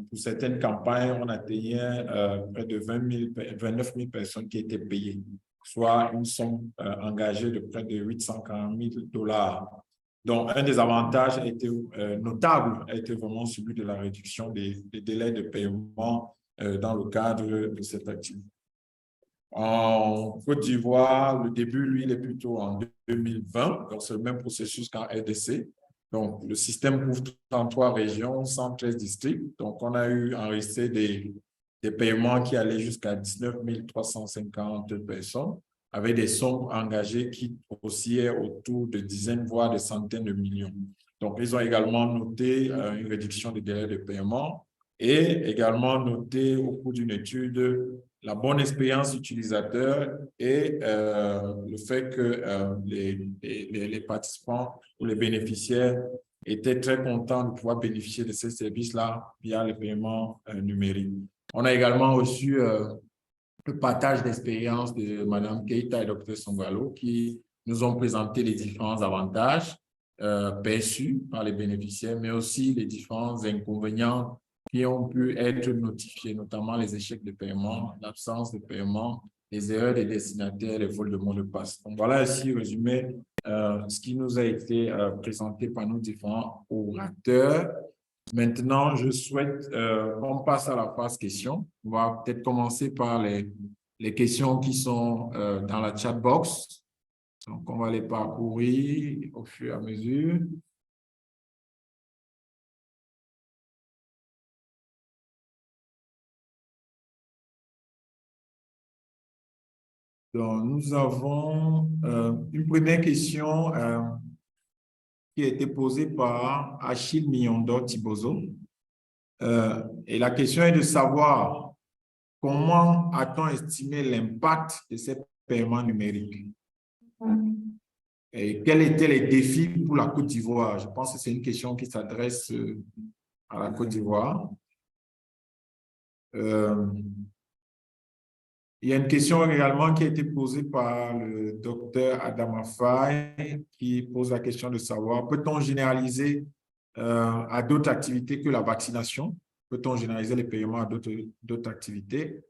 pour certaines campagnes, on atteignait près de 29 000 personnes qui étaient payées, soit une somme engagée de près de 840 000 $. Donc, un des avantages notables a été vraiment celui de la réduction des délais de paiement dans le cadre de cette activité. En Côte d'Ivoire, le début, lui, il est plutôt en 2020, donc c'est le même processus qu'en RDC. Donc, le système couvre 33 régions, 113 districts. Donc, on a eu enregistré des paiements qui allaient jusqu'à 19 350 personnes, avec des sommes engagées qui oscillaient autour de dizaines, voire de centaines de millions. Donc, ils ont également noté une réduction des délais de paiement et également noté au cours d'une étude la bonne expérience utilisateur et le fait que les participants ou les bénéficiaires étaient très contents de pouvoir bénéficier de ces services-là via les paiements numériques. On a également reçu le partage d'expérience de Mme Keita et Dr Songalo qui nous ont présenté les différents avantages perçus par les bénéficiaires, mais aussi les différents inconvénients qui ont pu être notifiés, notamment les échecs de paiement, l'absence de paiement, les erreurs des destinataires, les vols de mots de passe. Donc, voilà ici résumé ce qui nous a été présenté par nos différents orateurs. Maintenant, je souhaite qu'on passe à la phase questions. On va peut-être commencer par les questions qui sont dans la chat box. Donc, on va les parcourir au fur et à mesure. Donc, nous avons une première question qui a été posée par Achille Miondo Tibozo. Et la question est de savoir comment a-t-on estimé l'impact de ces paiements numériques? Et quels étaient les défis pour la Côte d'Ivoire? Je pense que c'est une question qui s'adresse à la Côte d'Ivoire. Il y a une question également qui a été posée par le docteur Adama Faye qui pose la question de savoir, peut-on généraliser à d'autres activités que la vaccination? Peut-on généraliser les paiements à d'autres activités?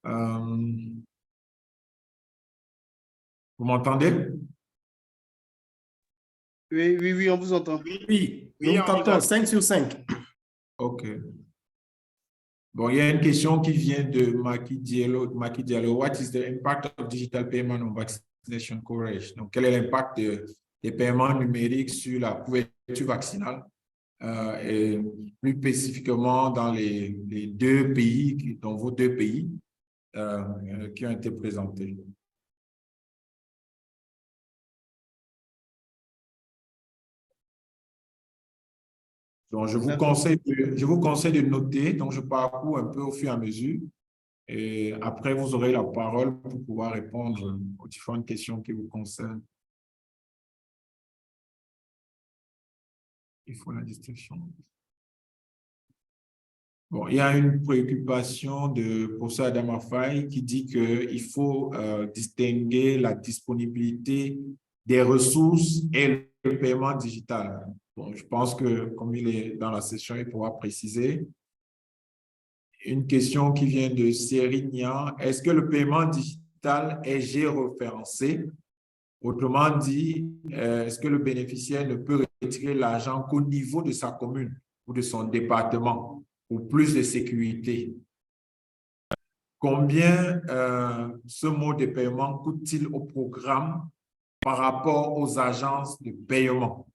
Vous m'entendez?
Oui, on vous entend.
Oui, nous captons 5 sur 5.
OK. Bon, il y a une question qui vient de Maki Diallo. What is the impact of digital payment on vaccination coverage? Donc, quel est l'impact des paiements numériques sur la couverture vaccinale et plus spécifiquement dans les deux pays, dans vos deux pays qui ont été présentés? Donc, je vous conseille de noter, donc je parcours un peu au fur et à mesure, et après, vous aurez la parole pour pouvoir répondre aux différentes questions qui vous concernent. Il faut la distinction. Bon, il y a une préoccupation de professeur Adama Faye qui dit qu'il faut distinguer la disponibilité des ressources et le paiement digital. Bon, je pense que, comme il est dans la session, il pourra préciser. Une question qui vient de Sérignan. Est-ce que le paiement digital est géoréférencé? Autrement dit, est-ce que le bénéficiaire ne peut retirer l'argent qu'au niveau de sa commune ou de son département pour plus de sécurité? Combien ce mode de paiement coûte-t-il au programme par rapport aux agences de paiement?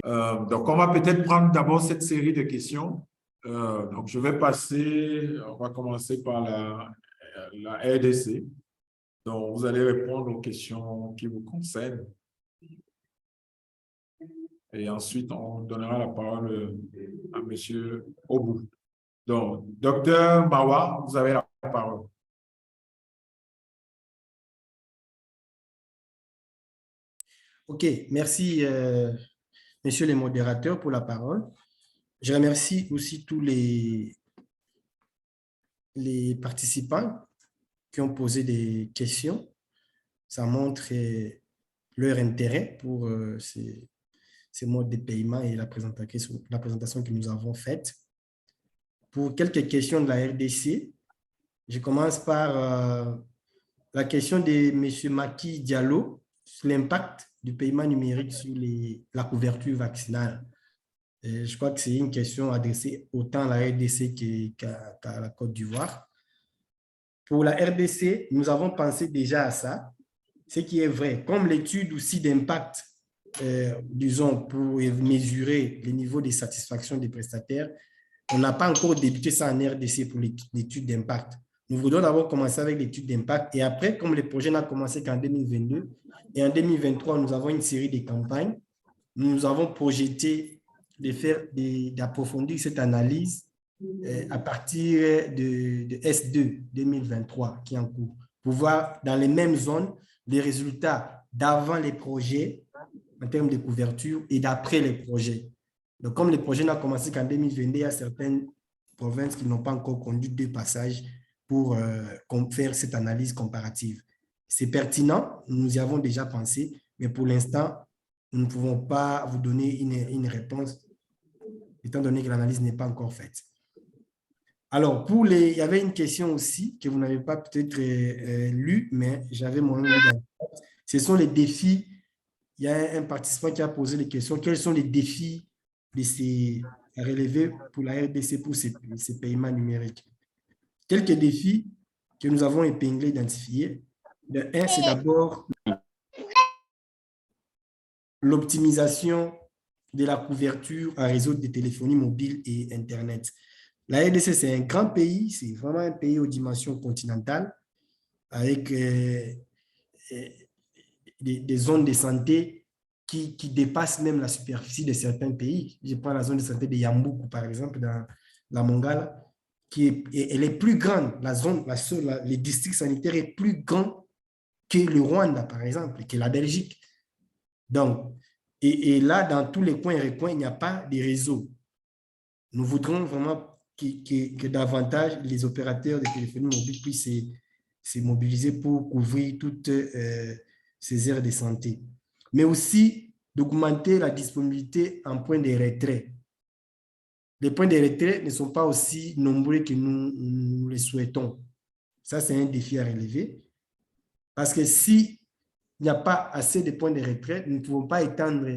Donc, on va peut-être prendre d'abord cette série de questions. Donc, on va commencer par la RDC. Donc, vous allez répondre aux questions qui vous concernent. Et ensuite, on donnera la parole à M. Obou. Donc, Dr Mawa, vous avez la parole.
OK, merci, messieurs les modérateurs, pour la parole. Je remercie aussi tous les participants qui ont posé des questions. Ça montre leur intérêt pour ces modes de paiement et la présentation que nous avons faite. Pour quelques questions de la RDC, je commence par la question de M. Maki Diallo sur l'impact du paiement numérique sur la couverture vaccinale. Je crois que c'est une question adressée autant à la RDC qu'à la Côte d'Ivoire. Pour la RDC, nous avons pensé déjà à ça, ce qui est vrai. Comme l'étude aussi d'impact, disons, pour mesurer le niveau de satisfaction des prestataires, on n'a pas encore débuté ça en RDC pour l'étude d'impact. Nous voudrons d'abord commencer avec l'étude d'impact et après, comme le projet n'a commencé qu'en 2022 et en 2023, nous avons une série de campagnes, nous avons projeté d'approfondir cette analyse à partir de S2 2023 qui est en cours, pour voir dans les mêmes zones les résultats d'avant les projets en termes de couverture et d'après les projets. Donc, comme le projet n'a commencé qu'en 2022, il y a certaines provinces qui n'ont pas encore conduit deux passages pour faire cette analyse comparative. C'est pertinent, nous y avons déjà pensé, mais pour l'instant, nous ne pouvons pas vous donner une réponse, étant donné que l'analyse n'est pas encore faite. Alors, il y avait une question aussi que vous n'avez pas peut-être lue, mais j'avais moi-même lu dans. Ce sont les défis. Il y a un participant qui a posé les questions. Quels sont les défis à relever pour la RDC pour ces paiements numériques? Quelques défis que nous avons épinglés, identifiés. Le un, c'est d'abord l'optimisation de la couverture en réseau de téléphonie mobile et Internet. La RDC, c'est un grand pays, c'est vraiment un pays aux dimensions continentales, avec des zones de santé qui dépassent même la superficie de certains pays. Je prends la zone de santé de Yamboukou, par exemple, dans la Mongala, elle est plus grande, les districts sanitaires est plus grand que le Rwanda, par exemple, que la Belgique. Donc, et là, dans tous les coins et recoins, il n'y a pas de réseau. Nous voudrons vraiment que davantage les opérateurs de téléphonie mobile puissent se mobiliser pour couvrir toutes ces aires de santé. Mais aussi d'augmenter la disponibilité en points de retrait. Les points de retrait ne sont pas aussi nombreux que nous les souhaitons. Ça, c'est un défi à relever. Parce que s'il n'y a pas assez de points de retrait, nous ne pouvons pas étendre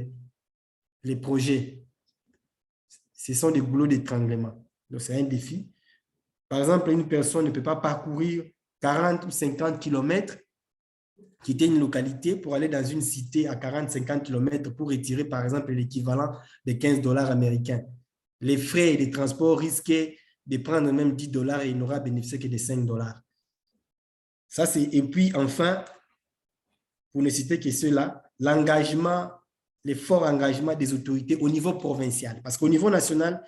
les projets. Ce sont des goulots d'étranglement. Donc, c'est un défi. Par exemple, une personne ne peut pas parcourir 40 ou 50 kilomètres, quitter une localité pour aller dans une cité à 40-50 kilomètres pour retirer, par exemple, l'équivalent de 15 $ américains. Les frais de transport risquaient de prendre même 10 $ et il n'aura bénéficié que de 5 $. Ça, et puis, enfin, pour ne citer que cela, l'engagement, les forts engagements des autorités au niveau provincial. Parce qu'au niveau national,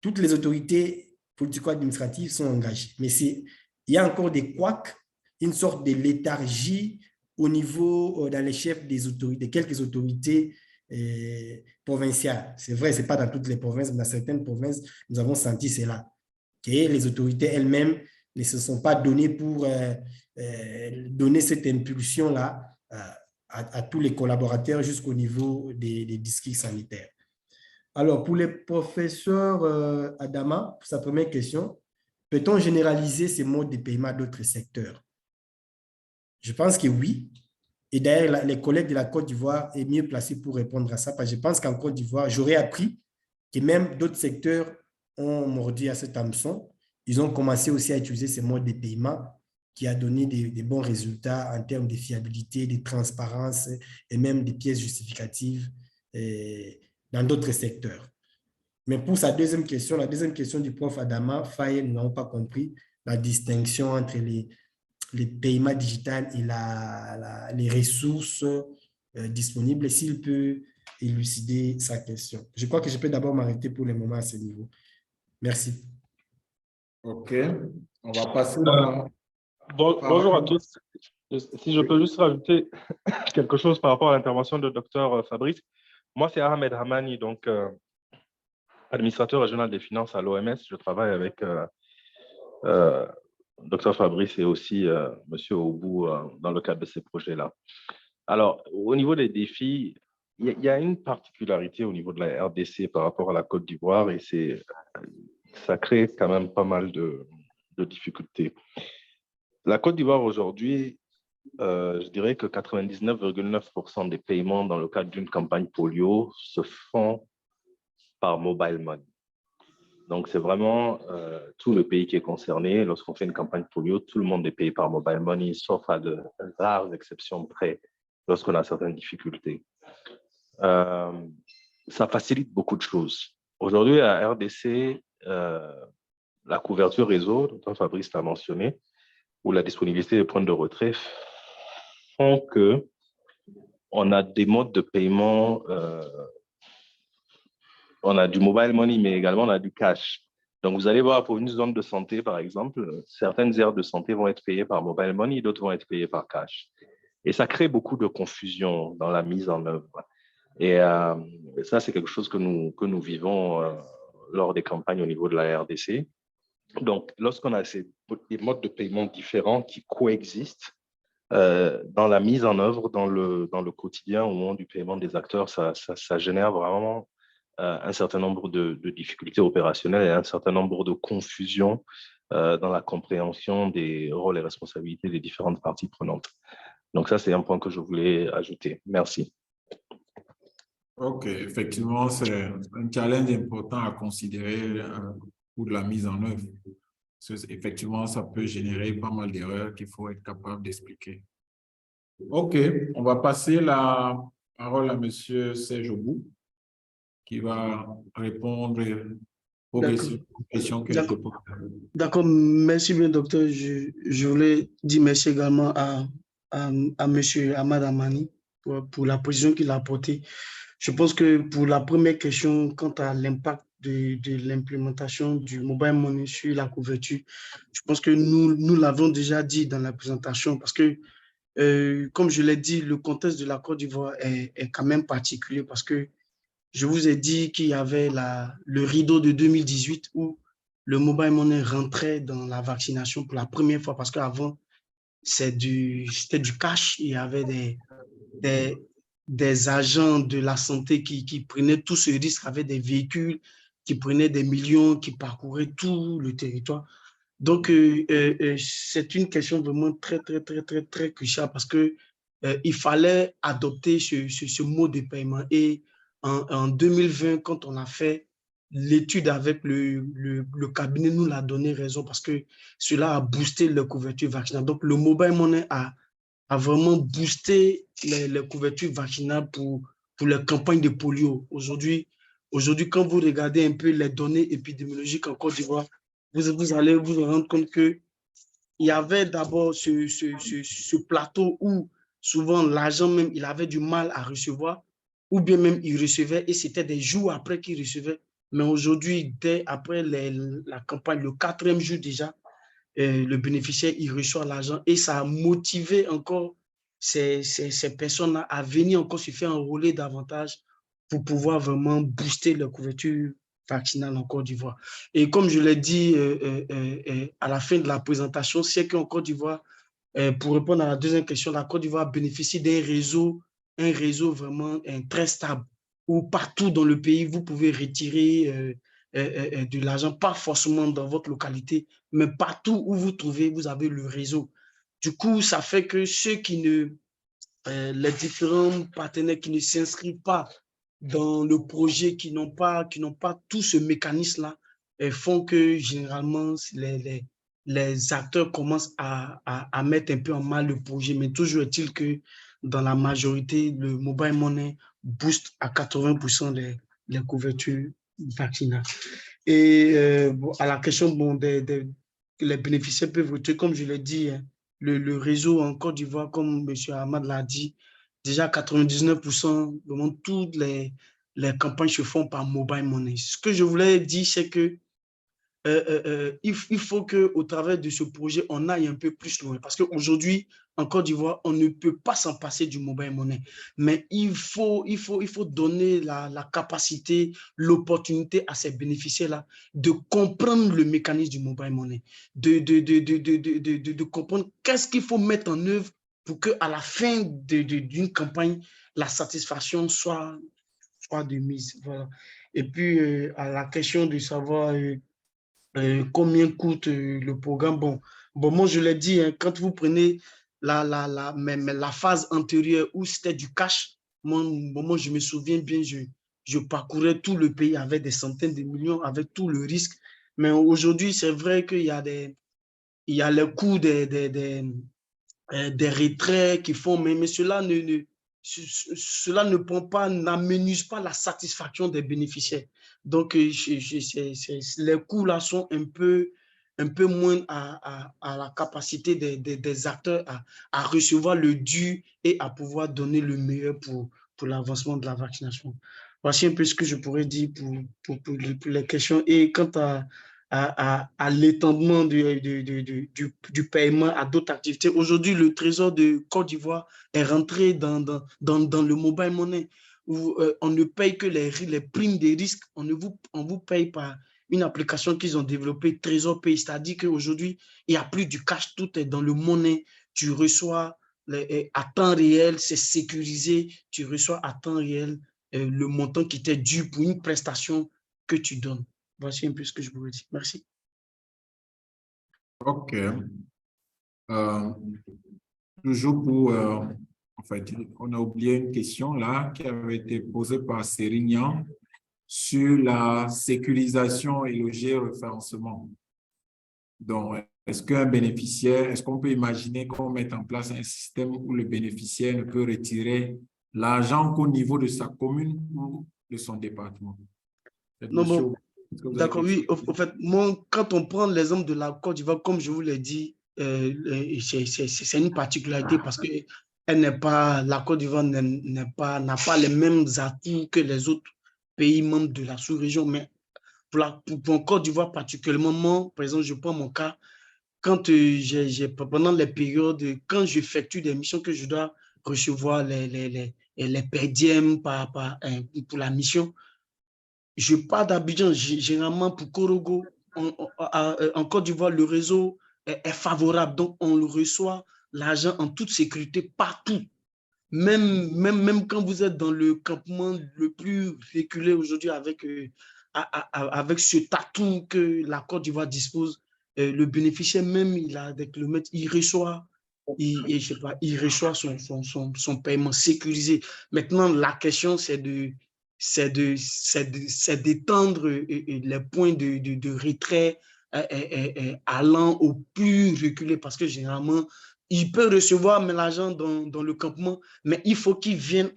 toutes les autorités politico-administratives sont engagées. Mais il y a encore des couacs, une sorte de léthargie au niveau, dans les chefs des autorités, quelques autorités provinciales. C'est vrai, ce n'est pas dans toutes les provinces, mais dans certaines provinces, nous avons senti cela. Que les autorités elles-mêmes ne se sont pas données pour donner cette impulsion-là à tous les collaborateurs jusqu'au niveau des districts sanitaires. Alors, pour le professeur Adama, pour sa première question, peut-on généraliser ces modes de paiement à d'autres secteurs? Je pense que oui. Et d'ailleurs, les collègues de la Côte d'Ivoire sont mieux placés pour répondre à ça, parce que je pense qu'en Côte d'Ivoire, j'aurais appris que même d'autres secteurs ont mordu à cet hameçon. Ils ont commencé aussi à utiliser ces modes de paiement qui a donné des bons résultats en termes de fiabilité, de transparence et même des pièces justificatives dans d'autres secteurs. Mais pour sa deuxième question, la deuxième question du prof Adama, Faye, nous n'avons pas compris la distinction entre les paiements digitaux et les ressources disponibles, s'il peut élucider sa question. Je crois que je peux d'abord m'arrêter pour le moment à ce niveau. Merci.
OK. On va passer à...
Bonjour à tous. Si je peux juste rajouter quelque chose par rapport à l'intervention de Dr Fabrice. Moi, c'est Ahmed Hamani, donc administrateur régional des finances à l'OMS. Je travaille avec Dr Fabrice et aussi M. Obou dans le cadre de ces projets-là. Alors, au niveau des défis, il y a une particularité au niveau de la RDC par rapport à la Côte d'Ivoire et ça crée quand même pas mal de difficultés. La Côte d'Ivoire aujourd'hui, je dirais que 99,9% des paiements dans le cadre d'une campagne polio se font par mobile money. Donc, c'est vraiment tout le pays qui est concerné. Lorsqu'on fait une campagne polio, tout le monde est payé par mobile money, sauf à de rares exceptions près, lorsqu'on a certaines difficultés. Ça facilite beaucoup de choses. Aujourd'hui, à RDC, la couverture réseau, dont Fabrice l'a mentionné, ou la disponibilité des points de retrait font qu'on a des modes de paiement, on a du mobile money, mais également on a du cash. Donc, vous allez voir pour une zone de santé, par exemple, certaines aires de santé vont être payées par mobile money, d'autres vont être payées par cash. Et ça crée beaucoup de confusion dans la mise en œuvre. Et ça, c'est quelque chose que nous vivons lors des campagnes au niveau de la RDC. Donc, lorsqu'on a des modes de paiement différents qui coexistent, dans la mise en œuvre, dans le quotidien, au moment du paiement des acteurs, ça génère vraiment un certain nombre de difficultés opérationnelles et un certain nombre de confusions dans la compréhension des rôles et responsabilités des différentes parties prenantes. Donc ça, c'est un point que je voulais ajouter. Merci.
OK, effectivement, c'est un challenge important à considérer pour la mise en œuvre. Effectivement, ça peut générer pas mal d'erreurs qu'il faut être capable d'expliquer. OK, on va passer la parole à M. Serge Obou, qui va répondre aux questions que je peux poser.
D'accord, merci bien, docteur. Je voulais dire merci également à M. Ahmad Hamani pour la position qu'il a apportée. Je pense que pour la première question, quant à l'impact de l'implémentation du mobile money sur la couverture, je pense que nous l'avons déjà dit dans la présentation parce que, comme je l'ai dit, le contexte de la Côte d'Ivoire est quand même particulier parce que je vous ai dit qu'il y avait le rideau de 2018 où le mobile money rentrait dans la vaccination pour la première fois parce qu'avant, c'était du cash. Il y avait des agents de la santé qui prenaient tout ce risque avec des véhicules, qui prenaient des millions, qui parcouraient tout le territoire. Donc, c'est une question vraiment très, très, très, très, très cruciale parce qu'il fallait adopter ce mode de paiement. Et en 2020, quand on a fait l'étude avec le cabinet, nous l'a donné raison parce que cela a boosté la couverture vaccinale. Donc, le mobile money a vraiment boosté les couvertures vaccinales pour les campagnes de polio. Aujourd'hui, quand vous regardez un peu les données épidémiologiques en Côte d'Ivoire, vous allez vous rendre compte qu'il y avait d'abord ce plateau où souvent l'agent même, il avait du mal à recevoir, ou bien même il recevait et c'était des jours après qu'il recevait. Mais aujourd'hui, dès après la campagne, le 4e jour déjà, le bénéficiaire, il reçoit l'argent et ça a motivé encore ces personnes-là à venir encore se faire enrôler davantage pour pouvoir vraiment booster la couverture vaccinale en Côte d'Ivoire. Et comme je l'ai dit à la fin de la présentation, c'est qu'en Côte d'Ivoire, pour répondre à la deuxième question, la Côte d'Ivoire bénéficie d'un réseau vraiment très stable où partout dans le pays, vous pouvez retirer de l'argent, pas forcément dans votre localité, mais partout où vous trouvez, vous avez le réseau. Du coup, ça fait que les différents partenaires qui ne s'inscrivent pas dans le projet, qui n'ont pas tout ce mécanisme-là, font que généralement, les acteurs commencent à mettre un peu en mal le projet. Mais toujours est-il que dans la majorité, le mobile money booste à 80% les couvertures vaccinales. Et à la question, les bénéficiaires peuvent voter, comme je l'ai dit, le réseau en Côte d'Ivoire, comme M. Ahmad l'a dit, déjà 99%, vraiment toutes les campagnes se font par mobile money. Ce que je voulais dire, c'est que il faut qu'au travers de ce projet, on aille un peu plus loin. Parce qu'aujourd'hui, en Côte d'Ivoire, on ne peut pas s'en passer du mobile money. Mais il faut donner la capacité, l'opportunité à ces bénéficiaires-là de comprendre le mécanisme du mobile money, de comprendre qu'est-ce qu'il faut mettre en œuvre pour qu'à la fin d'une campagne, la satisfaction soit de mise. Voilà. Et puis, à la question de savoir combien coûte le programme. Bon, moi, je l'ai dit, hein, quand vous prenez la phase antérieure où c'était du cash, moi, je me souviens bien, je parcourais tout le pays avec des centaines de millions, avec tout le risque. Mais aujourd'hui, c'est vrai qu'il y a le coût des retraits qui font, mais cela ne prend pas, n'amenuise pas la satisfaction des bénéficiaires. Donc, les coûts là sont un peu moins à la capacité des acteurs à recevoir le dû et à pouvoir donner le meilleur pour l'avancement de la vaccination. Voici un peu ce que je pourrais dire pour les questions. Et quant à l'étendement du paiement à d'autres activités. Aujourd'hui, le Trésor de Côte d'Ivoire est rentré dans le mobile money où on ne paye que les primes des risques. On vous paye par une application qu'ils ont développée, Trésor Pay, c'est-à-dire qu'aujourd'hui, il n'y a plus du cash, tout est dans le monnaie. Tu reçois à temps réel, c'est sécurisé, tu reçois à temps réel le montant qui t'est dû pour une prestation que tu donnes. Voici un peu ce que je voulais dire. Merci.
OK. Toujours pour, en fait, on a oublié une question là qui avait été posée par Sérignan sur la sécurisation et le géoréférencement. Donc, est-ce qu'on peut imaginer qu'on mette en place un système où le bénéficiaire ne peut retirer l'argent qu'au niveau de sa commune ou de son département?
Non, bon, d'accord, oui. En fait, moi, quand on prend l'exemple de la Côte d'Ivoire, comme je vous l'ai dit, c'est une particularité parce que la Côte d'Ivoire n'a pas les mêmes atouts que les autres pays membres de la sous-région. Mais pour Côte d'Ivoire particulièrement, moi, par exemple, je prends mon cas, quand pendant les périodes, quand j'effectue des missions que je dois recevoir les per diem pour la mission, je pars d'Abidjan, généralement pour Korogo. En Côte d'Ivoire, le réseau est favorable, donc on le reçoit l'argent en toute sécurité partout. Même quand vous êtes dans le campement le plus reculé aujourd'hui avec ce atout que la Côte d'Ivoire dispose, le bénéficiaire même, il a des kilomètres, il reçoit son paiement sécurisé. Maintenant, la question, c'est d'étendre les points de retrait allant au plus reculé parce que généralement, il peut recevoir l'argent dans le campement, mais il faut qu'il vienne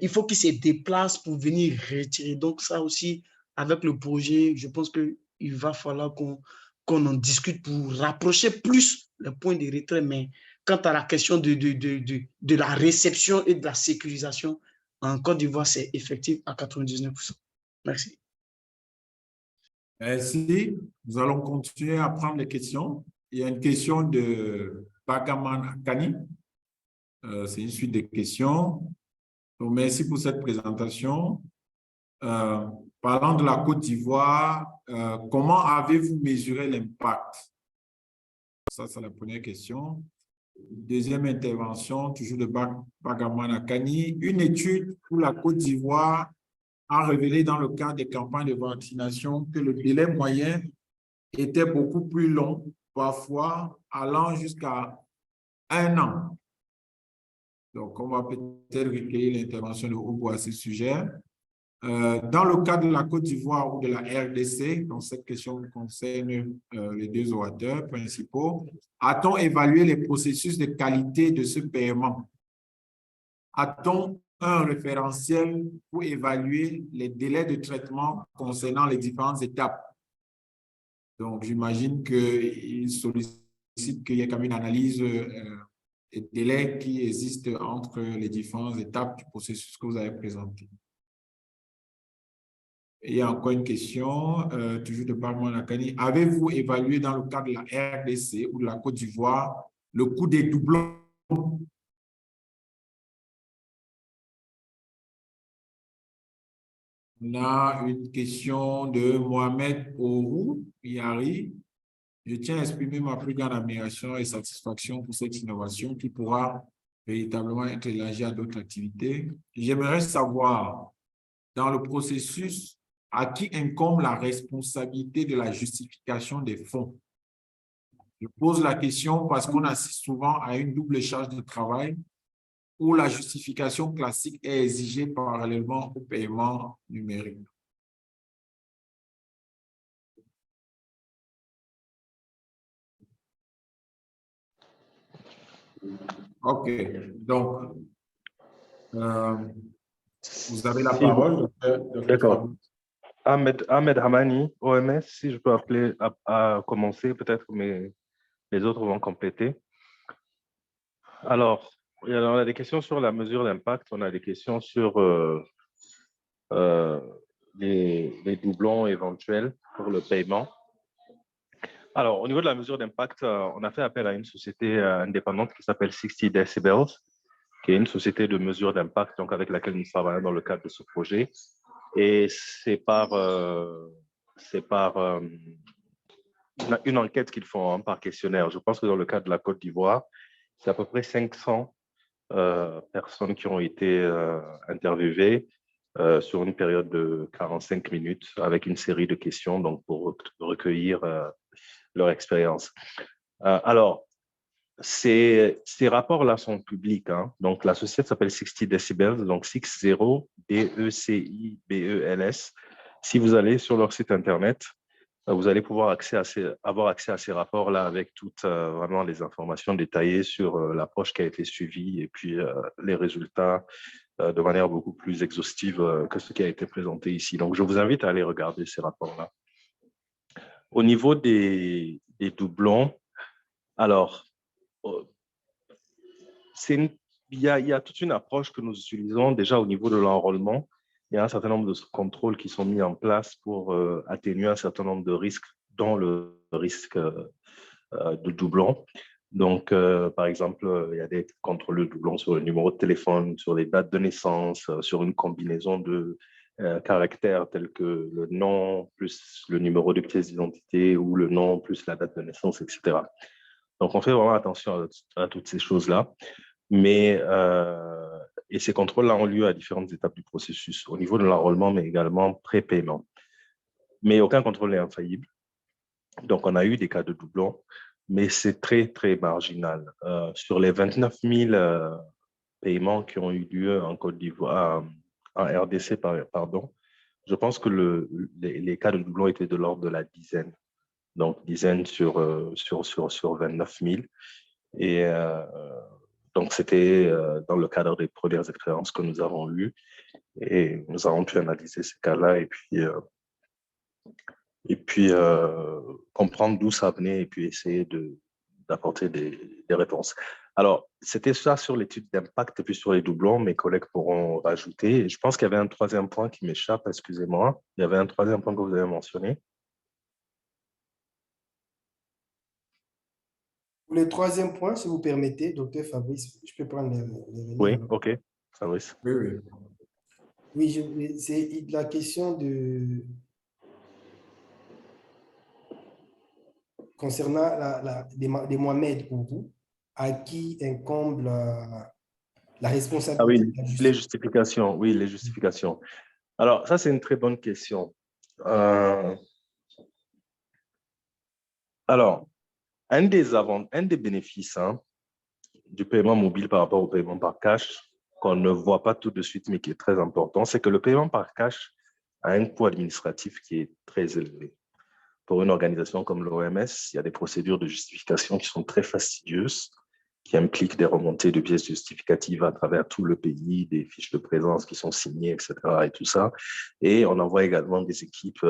il faut qu'il se déplace pour venir retirer. Donc ça aussi, avec le projet, je pense qu'il va falloir qu'on en discute pour rapprocher plus les points de retrait. Mais quant à la question de la réception et de la sécurisation, en Côte d'Ivoire, c'est effectif à 99%. Merci.
Merci. Nous allons continuer à prendre les questions. Il y a une question de Bagaman Akani. C'est une suite de questions. Donc, merci pour cette présentation. Parlant de la Côte d'Ivoire, comment avez-vous mesuré l'impact? Ça, c'est la première question. Deuxième intervention, toujours de Bagaman Akani. Une étude pour la Côte d'Ivoire a révélé dans le cadre des campagnes de vaccination que le délai moyen était beaucoup plus long, parfois allant jusqu'à 1 an. Donc, on va peut-être recueillir l'intervention de Hugo à ce sujet. Dans le cas de la Côte d'Ivoire ou de la RDC, donc cette question concerne les deux orateurs principaux, a-t-on évalué les processus de qualité de ce paiement? A-t-on un référentiel pour évaluer les délais de traitement concernant les différentes étapes? Donc, j'imagine qu'il sollicite qu'il y ait quand même une analyse des délais qui existent entre les différentes étapes du processus que vous avez présenté. Et il y a encore une question, toujours de Parlement Nakani. Avez-vous évalué dans le cadre de la RDC ou de la Côte d'Ivoire le coût des doublons? On a une question de Mohamed Ourou Yari. Je tiens à exprimer ma plus grande admiration et satisfaction pour cette innovation qui pourra véritablement être élargie à d'autres activités. J'aimerais savoir, dans le processus, à qui incombe la responsabilité de la justification des fonds? Je pose la question parce qu'on assiste souvent à une double charge de travail où la justification classique est exigée parallèlement au paiement numérique. OK. Donc, vous avez la parole.
D'accord. Ahmed Hamani, OMS, si je peux appeler à commencer, peut-être, mais les autres vont compléter. Alors, on a des questions sur la mesure d'impact, on a des questions sur les doublons éventuels pour le paiement. Alors, au niveau de la mesure d'impact, on a fait appel à une société indépendante qui s'appelle 60 Decibels, qui est une société de mesure d'impact, donc avec laquelle nous travaillons dans le cadre de ce projet. Et c'est par une enquête qu'ils font par questionnaire. Je pense que dans le cas de la Côte d'Ivoire, c'est à peu près 500 personnes qui ont été interviewées sur une période de 45 minutes avec une série de questions donc pour recueillir leur expérience. Alors, ces rapports-là sont publics. Hein. Donc, la société s'appelle 60 Decibels, donc 60 DECIBELS. Si vous allez sur leur site Internet, vous allez pouvoir avoir accès à ces rapports-là avec toutes vraiment les informations détaillées sur l'approche qui a été suivie et puis les résultats de manière beaucoup plus exhaustive que ce qui a été présenté ici. Donc, je vous invite à aller regarder ces rapports-là. Au niveau des doublons, alors, il y a toute une approche que nous utilisons déjà au niveau de l'enrôlement. Il y a un certain nombre de contrôles qui sont mis en place pour atténuer un certain nombre de risques, dont le risque de doublon. Donc, par exemple, il y a des contrôles de doublon sur le numéro de téléphone, sur les dates de naissance, sur une combinaison de caractères tels que le nom plus le numéro de pièce d'identité ou le nom plus la date de naissance, etc. Donc, on fait vraiment attention à toutes ces choses-là. Mais, et ces contrôles-là ont lieu à différentes étapes du processus, au niveau de l'enrôlement, mais également pré-paiement. Mais aucun contrôle n'est infaillible. Donc, on a eu des cas de doublons, mais c'est très, très marginal. Sur les 29 000 paiements qui ont eu lieu en Côte d'Ivoire, en RDC, pardon, je pense que les cas de doublons étaient de l'ordre de la dizaine. Donc, dizaine sur 29 000. Et donc, c'était dans le cadre des premières expériences que nous avons eues. Et nous avons pu analyser ces cas-là et puis comprendre d'où ça venait et puis essayer d'apporter des réponses. Alors, c'était ça sur l'étude d'impact et puis sur les doublons. Mes collègues pourront rajouter. Je pense qu'il y avait un troisième point qui m'échappe, excusez-moi. Il y avait un troisième point que vous avez mentionné.
Pour le troisième point, si vous permettez, docteur Fabrice, je peux prendre les
Oui, OK, Fabrice.
Oui.
Oui, c'est la question concernant des Mohamed Ourou, à qui incombe la responsabilité.
Ah oui, les justifications. Oui, les justifications. Alors, ça, c'est une très bonne question. Alors, un des bénéfices du paiement mobile par rapport au paiement par cash, qu'on ne voit pas tout de suite, mais qui est très important, c'est que le paiement par cash a un coût administratif qui est très élevé. Pour une organisation comme l'OMS, il y a des procédures de justification qui sont très fastidieuses, qui impliquent des remontées de pièces justificatives à travers tout le pays, des fiches de présence qui sont signées, etc. et tout ça. Et on envoie également des équipes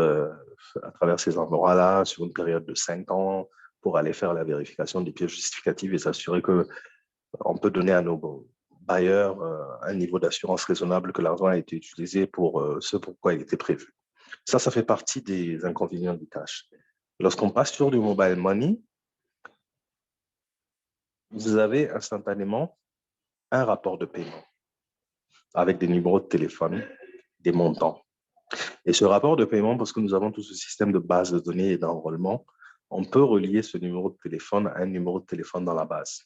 à travers ces endroits-là sur une période de 5 ans pour aller faire la vérification des pièces justificatives et s'assurer qu'on peut donner à nos bailleurs un niveau d'assurance raisonnable que l'argent a été utilisé pour ce pourquoi il était prévu. Ça fait partie des inconvénients du cash. Lorsqu'on passe sur du mobile money, vous avez instantanément un rapport de paiement avec des numéros de téléphone, des montants. Et ce rapport de paiement, parce que nous avons tout ce système de base de données et d'enrôlement, on peut relier ce numéro de téléphone à un numéro de téléphone dans la base.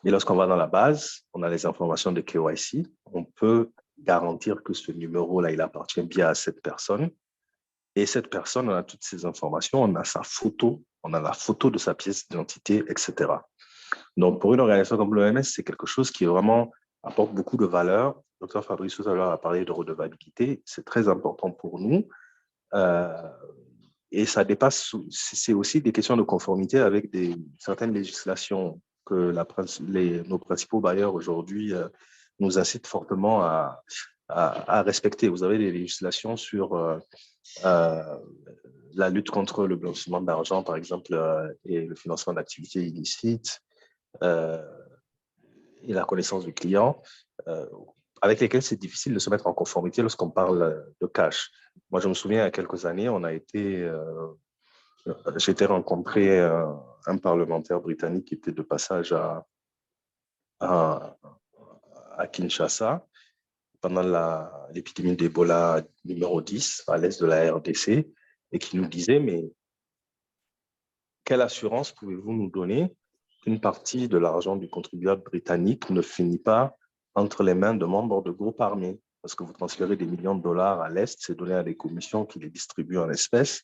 Et lorsqu'on va dans la base, on a les informations de KYC, on peut garantir que ce numéro-là, il appartient bien à cette personne. Et cette personne, on a toutes ces informations, on a sa photo, on a la photo de sa pièce d'identité, etc. Donc, pour une organisation comme l'OMS, c'est quelque chose qui vraiment apporte beaucoup de valeur. Le Dr Fabrice tout à l'heure a parlé de redevabilité, c'est très important pour nous. Et ça dépasse, c'est aussi des questions de conformité avec certaines législations que nos principaux bailleurs aujourd'hui nous incitent fortement à respecter. Vous avez des législations sur la lutte contre le blanchiment d'argent, par exemple, et le financement d'activités illicites, et la connaissance du client, avec lesquels c'est difficile de se mettre en conformité lorsqu'on parle de cash. Moi, je me souviens, il y a quelques années, j'étais rencontré un parlementaire britannique qui était de passage à Kinshasa pendant l'épidémie d'Ebola numéro 10 à l'est de la RDC et qui nous disait, mais quelle assurance pouvez-vous nous donner qu'une partie de l'argent du contribuable britannique ne finit pas entre les mains de membres de groupes armés? Parce que vous transférez des millions de dollars à l'Est, c'est donné à des commissions qui les distribuent en espèces,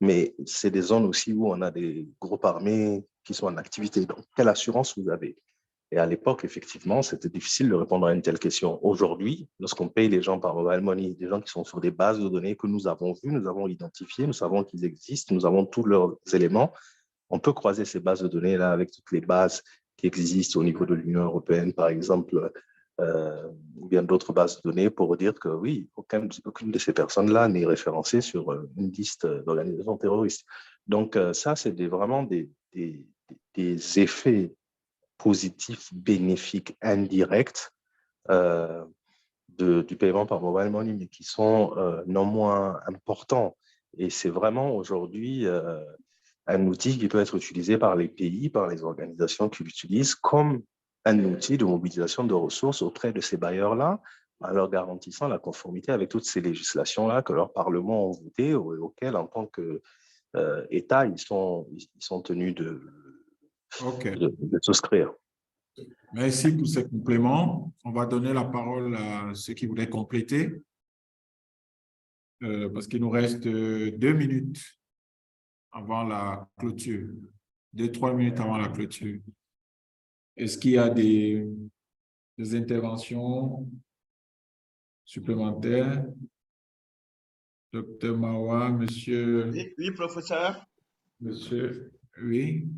mais c'est des zones aussi où on a des groupes armés qui sont en activité. Donc, quelle assurance vous avez? Et à l'époque, effectivement, c'était difficile de répondre à une telle question. Aujourd'hui, lorsqu'on paye les gens par mobile money, des gens qui sont sur des bases de données que nous avons vues, nous avons identifiées, nous savons qu'ils existent, nous avons tous leurs éléments, on peut croiser ces bases de données-là avec toutes les bases qui existent au niveau de l'Union européenne, par exemple, ou bien d'autres bases de données pour dire que oui, aucune de ces personnes-là n'est référencée sur une liste d'organisations terroristes. Donc, ça, c'est vraiment des effets positifs, bénéfiques, indirects du paiement par mobile money, mais qui sont non moins importants. Et c'est vraiment aujourd'hui un outil qui peut être utilisé par les pays, par les organisations qui l'utilisent comme un outil de mobilisation de ressources auprès de ces bailleurs-là, en leur garantissant la conformité avec toutes ces législations-là que leurs parlements ont votées, auxquelles, en tant qu'État, ils sont tenus de souscrire.
Merci pour ces compléments. On va donner la parole à ceux qui voulaient compléter, parce qu'il nous reste 2 minutes avant la clôture. 2-3 minutes avant la clôture. Est-ce qu'il y a des interventions supplémentaires? Docteur Mawa, monsieur...
Oui, professeur.
Monsieur, oui.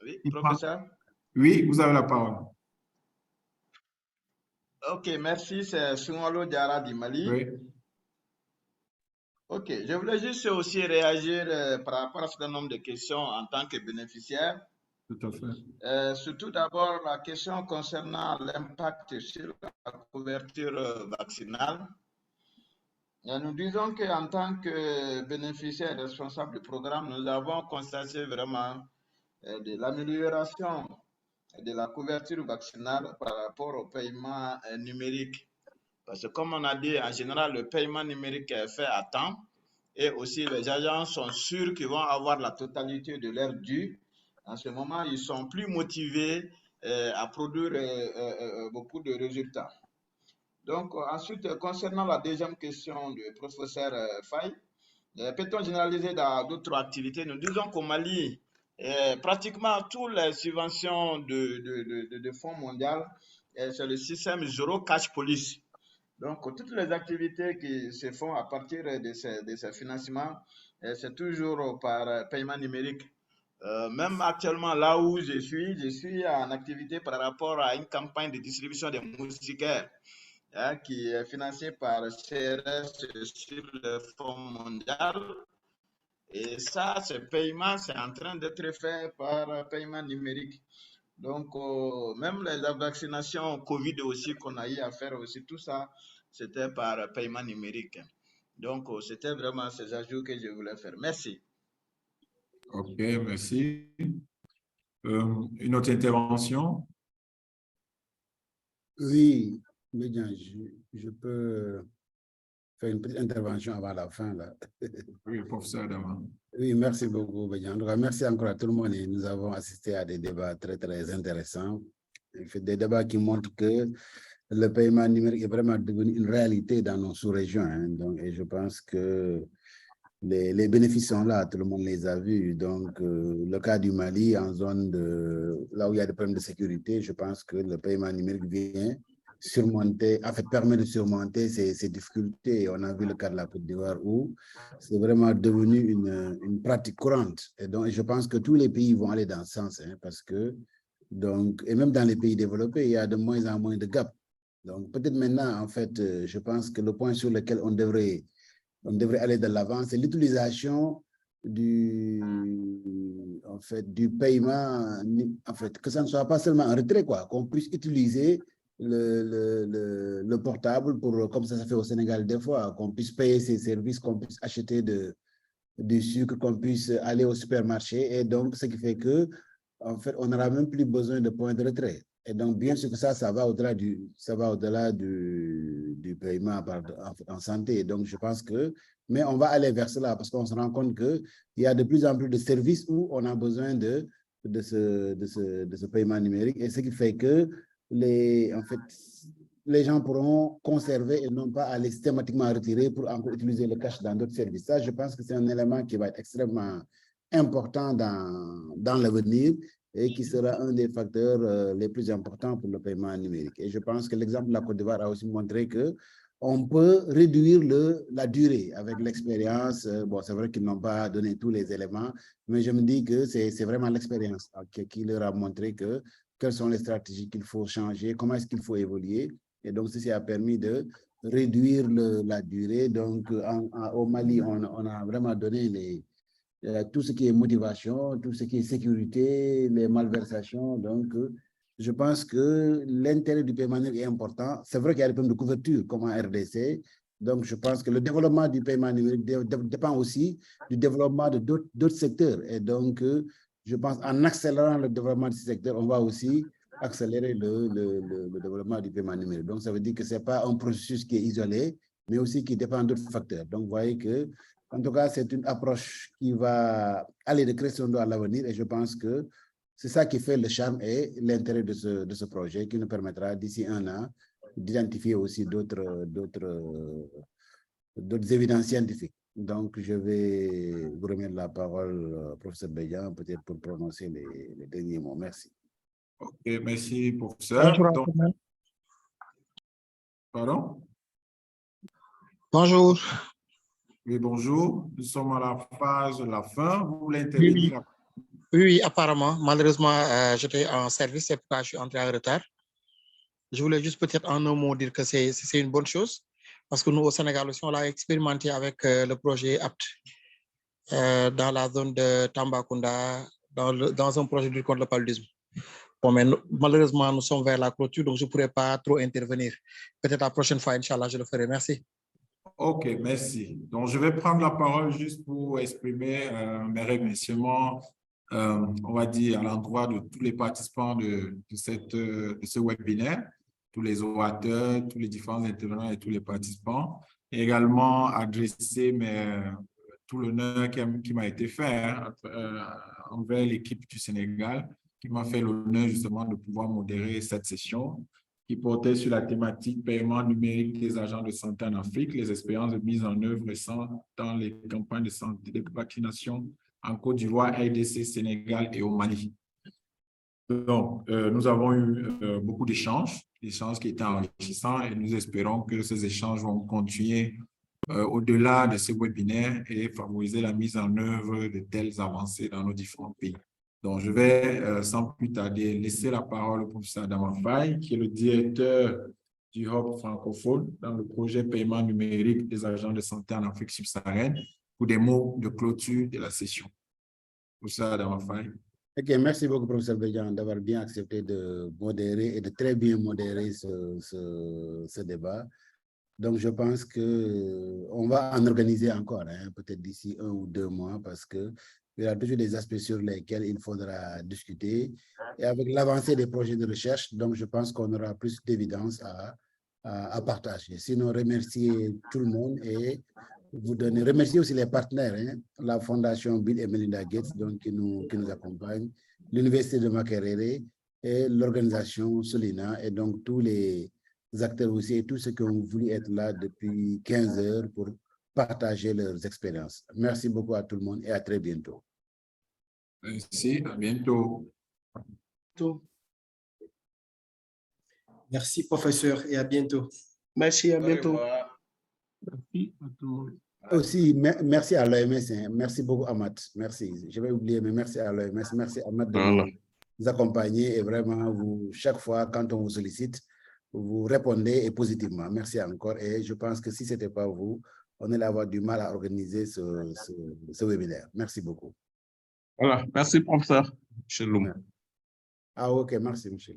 Oui, professeur.
Oui, vous avez la parole.
Ok, merci. C'est Sungalo Diara du Mali.
Oui.
Ok, je voulais juste aussi réagir par rapport à un certain nombre de questions en tant que bénéficiaire.
Tout à fait.
Surtout d'abord la question concernant l'impact sur la couverture vaccinale. Nous disons qu'en tant que bénéficiaire responsable du programme, nous avons constaté vraiment de l'amélioration de la couverture vaccinale par rapport au paiement numérique. Parce que comme on a dit, en général, le paiement numérique est fait à temps et aussi les agents sont sûrs qu'ils vont avoir la totalité de leur dû. En ce moment, ils sont plus motivés à produire beaucoup de résultats. Donc, ensuite, concernant la deuxième question du professeur Faye, peut-on généraliser dans d'autres activités? Nous disons qu'au Mali, pratiquement toutes les subventions de Fonds mondial, c'est le système Zero Cash Police. Donc, toutes les activités qui se font à partir de ces financements, c'est toujours par paiement numérique. Même actuellement, là où je suis en activité par rapport à une campagne de distribution des moustiquaires qui est financée par CRS sur le Fonds mondial. Et ça, ce paiement, c'est en train d'être fait par paiement numérique. Donc, même les vaccinations Covid aussi qu'on a eu à faire aussi, tout ça, c'était par paiement numérique. Donc, c'était vraiment ces ajouts que je voulais faire. Merci.
OK, merci. Une autre intervention?
Oui, mais bien, je peux faire une petite intervention avant la fin, là.
Oui, professeur Dama.
Oui, merci beaucoup, Bédian. En tout cas, merci encore à tout le monde. Et nous avons assisté à des débats très, très intéressants. Des débats qui montrent que le paiement numérique est vraiment devenu une réalité dans nos sous-régions. Hein. Donc, et je pense que les bénéfices sont là, tout le monde les a vus. Donc, le cas du Mali, en zone là où il y a des problèmes de sécurité, je pense que le paiement numérique vient surmonter, en fait, permet de surmonter ces difficultés. On a vu le cas de la Côte d'Ivoire où c'est vraiment devenu une pratique courante. Et donc, je pense que tous les pays vont aller dans ce sens, hein, parce que, donc, et même dans les pays développés, il y a de moins en moins de gaps. Donc, peut-être maintenant, en fait, je pense que le point sur lequel on devrait aller de l'avant, c'est l'utilisation du paiement, en fait, que ça ne soit pas seulement un retrait, quoi, qu'on puisse utiliser le portable pour, comme ça se fait au Sénégal des fois, qu'on puisse payer ses services, qu'on puisse acheter du sucre, qu'on puisse aller au supermarché. Et donc, ce qui fait que, en fait, on n'aura même plus besoin de points de retrait. Et donc, bien sûr que ça va au-delà du paiement en santé. Donc, je pense que, mais on va aller vers cela parce qu'on se rend compte qu'il y a de plus en plus de services où on a besoin de ce paiement numérique. Et ce qui fait que les gens pourront conserver et non pas aller systématiquement retirer pour encore utiliser le cash dans d'autres services. Ça, je pense que c'est un élément qui va être extrêmement important dans l'avenir et qui sera un des facteurs les plus importants pour le paiement numérique. Et je pense que l'exemple de la Côte d'Ivoire a aussi montré qu'on peut réduire la durée avec l'expérience. Bon, c'est vrai qu'ils n'ont pas donné tous les éléments, mais je me dis que c'est vraiment l'expérience qui leur a montré quelles sont les stratégies qu'il faut changer, comment est-ce qu'il faut évoluer. Et donc, ceci a permis de réduire la durée. Donc, au Mali, on a vraiment donné tout ce qui est motivation, tout ce qui est sécurité, les malversations. Donc, je pense que l'intérêt du paiement numérique est important. C'est vrai qu'il y a des problèmes de couverture, comme en RDC. Donc, je pense que le développement du paiement numérique dépend aussi du développement de d'autres secteurs. Et donc, je pense qu'en accélérant le développement de ces secteurs, on va aussi accélérer le développement du paiement numérique. Donc, ça veut dire que ce n'est pas un processus qui est isolé, mais aussi qui dépend d'autres facteurs. Donc, vous voyez que en tout cas, c'est une approche qui va aller de crescendo à l'avenir et je pense que c'est ça qui fait le charme et l'intérêt de ce projet qui nous permettra d'ici un an d'identifier aussi d'autres évidences scientifiques. Donc, je vais vous remettre la parole, professeur Bédian, peut-être pour prononcer les derniers mots. Merci.
OK, merci, professeur.
Bonjour.
Pardon?
Bonjour.
Oui, bonjour. Nous sommes à la phase de la fin. Vous voulez intervenir?
Oui, apparemment. Malheureusement, j'étais en service, c'est pourquoi je suis entré en retard. Je voulais juste peut-être en un mot dire que c'est une bonne chose parce que nous, au Sénégal aussi, on l'a expérimenté avec le projet APT dans la zone de Tambacounda, dans un projet de lutte contre le paludisme. Bon, mais malheureusement, nous sommes vers la clôture, donc je ne pourrai pas trop intervenir. Peut-être la prochaine fois, Inch'Allah, je le ferai. Merci.
OK, merci. Donc, je vais prendre la parole juste pour exprimer mes remerciements, on va dire, à l'endroit de tous les participants de ce webinaire, tous les orateurs, tous les différents intervenants et tous les participants. Et également adresser tout l'honneur qui m'a été fait envers l'équipe du Sénégal, qui m'a fait l'honneur justement de pouvoir modérer cette session qui portait sur la thématique paiement numérique des agents de santé en Afrique, les expériences de mise en œuvre récentes dans les campagnes de santé de vaccination en Côte d'Ivoire, RDC, Sénégal et au Mali. Donc, nous avons eu beaucoup d'échanges qui étaient enrichissants et nous espérons que ces échanges vont continuer au-delà de ces webinaires et favoriser la mise en œuvre de telles avancées dans nos différents pays. Donc, je vais sans plus tarder laisser la parole au professeur Adama Faye, qui est le directeur du Hub francophone dans le projet paiement numérique des agents de santé en Afrique subsaharienne, pour des mots de clôture de la session. Pour ça, dans ma faille.
Ok, merci beaucoup, professeur Bédian, d'avoir bien accepté de modérer et de très bien modérer ce débat. Donc, je pense qu'on va en organiser encore, hein, peut-être d'ici 1 ou 2 mois, parce qu'il y aura toujours des aspects sur lesquels il faudra discuter. Et avec l'avancée des projets de recherche, donc je pense qu'on aura plus d'évidence à partager. Sinon, remercier tout le monde et remercier aussi les partenaires, hein, la Fondation Bill et Melinda Gates donc, qui nous accompagne, l'Université de Makerere et l'organisation Solina et donc tous les acteurs aussi et tous ceux qui ont voulu être là depuis 15 heures pour partager leurs expériences. Merci beaucoup à tout le monde et à très bientôt.
Merci, à bientôt.
Merci, professeur, et à bientôt.
Merci, à bientôt.
Merci à tout le monde.
Aussi, merci à l'OMS. Hein. Merci beaucoup, Ahmad. Merci. Je vais oublier, mais merci à l'OMS. Merci, Ahmad, de nous accompagner. Et vraiment, chaque fois, quand on vous sollicite, vous répondez et positivement. Merci encore. Et je pense que si ce n'était pas vous, on allait avoir du mal à organiser ce webinaire. Merci beaucoup.
Voilà. Merci, professeur. Chez nous.
Ah, OK. Merci, Michel.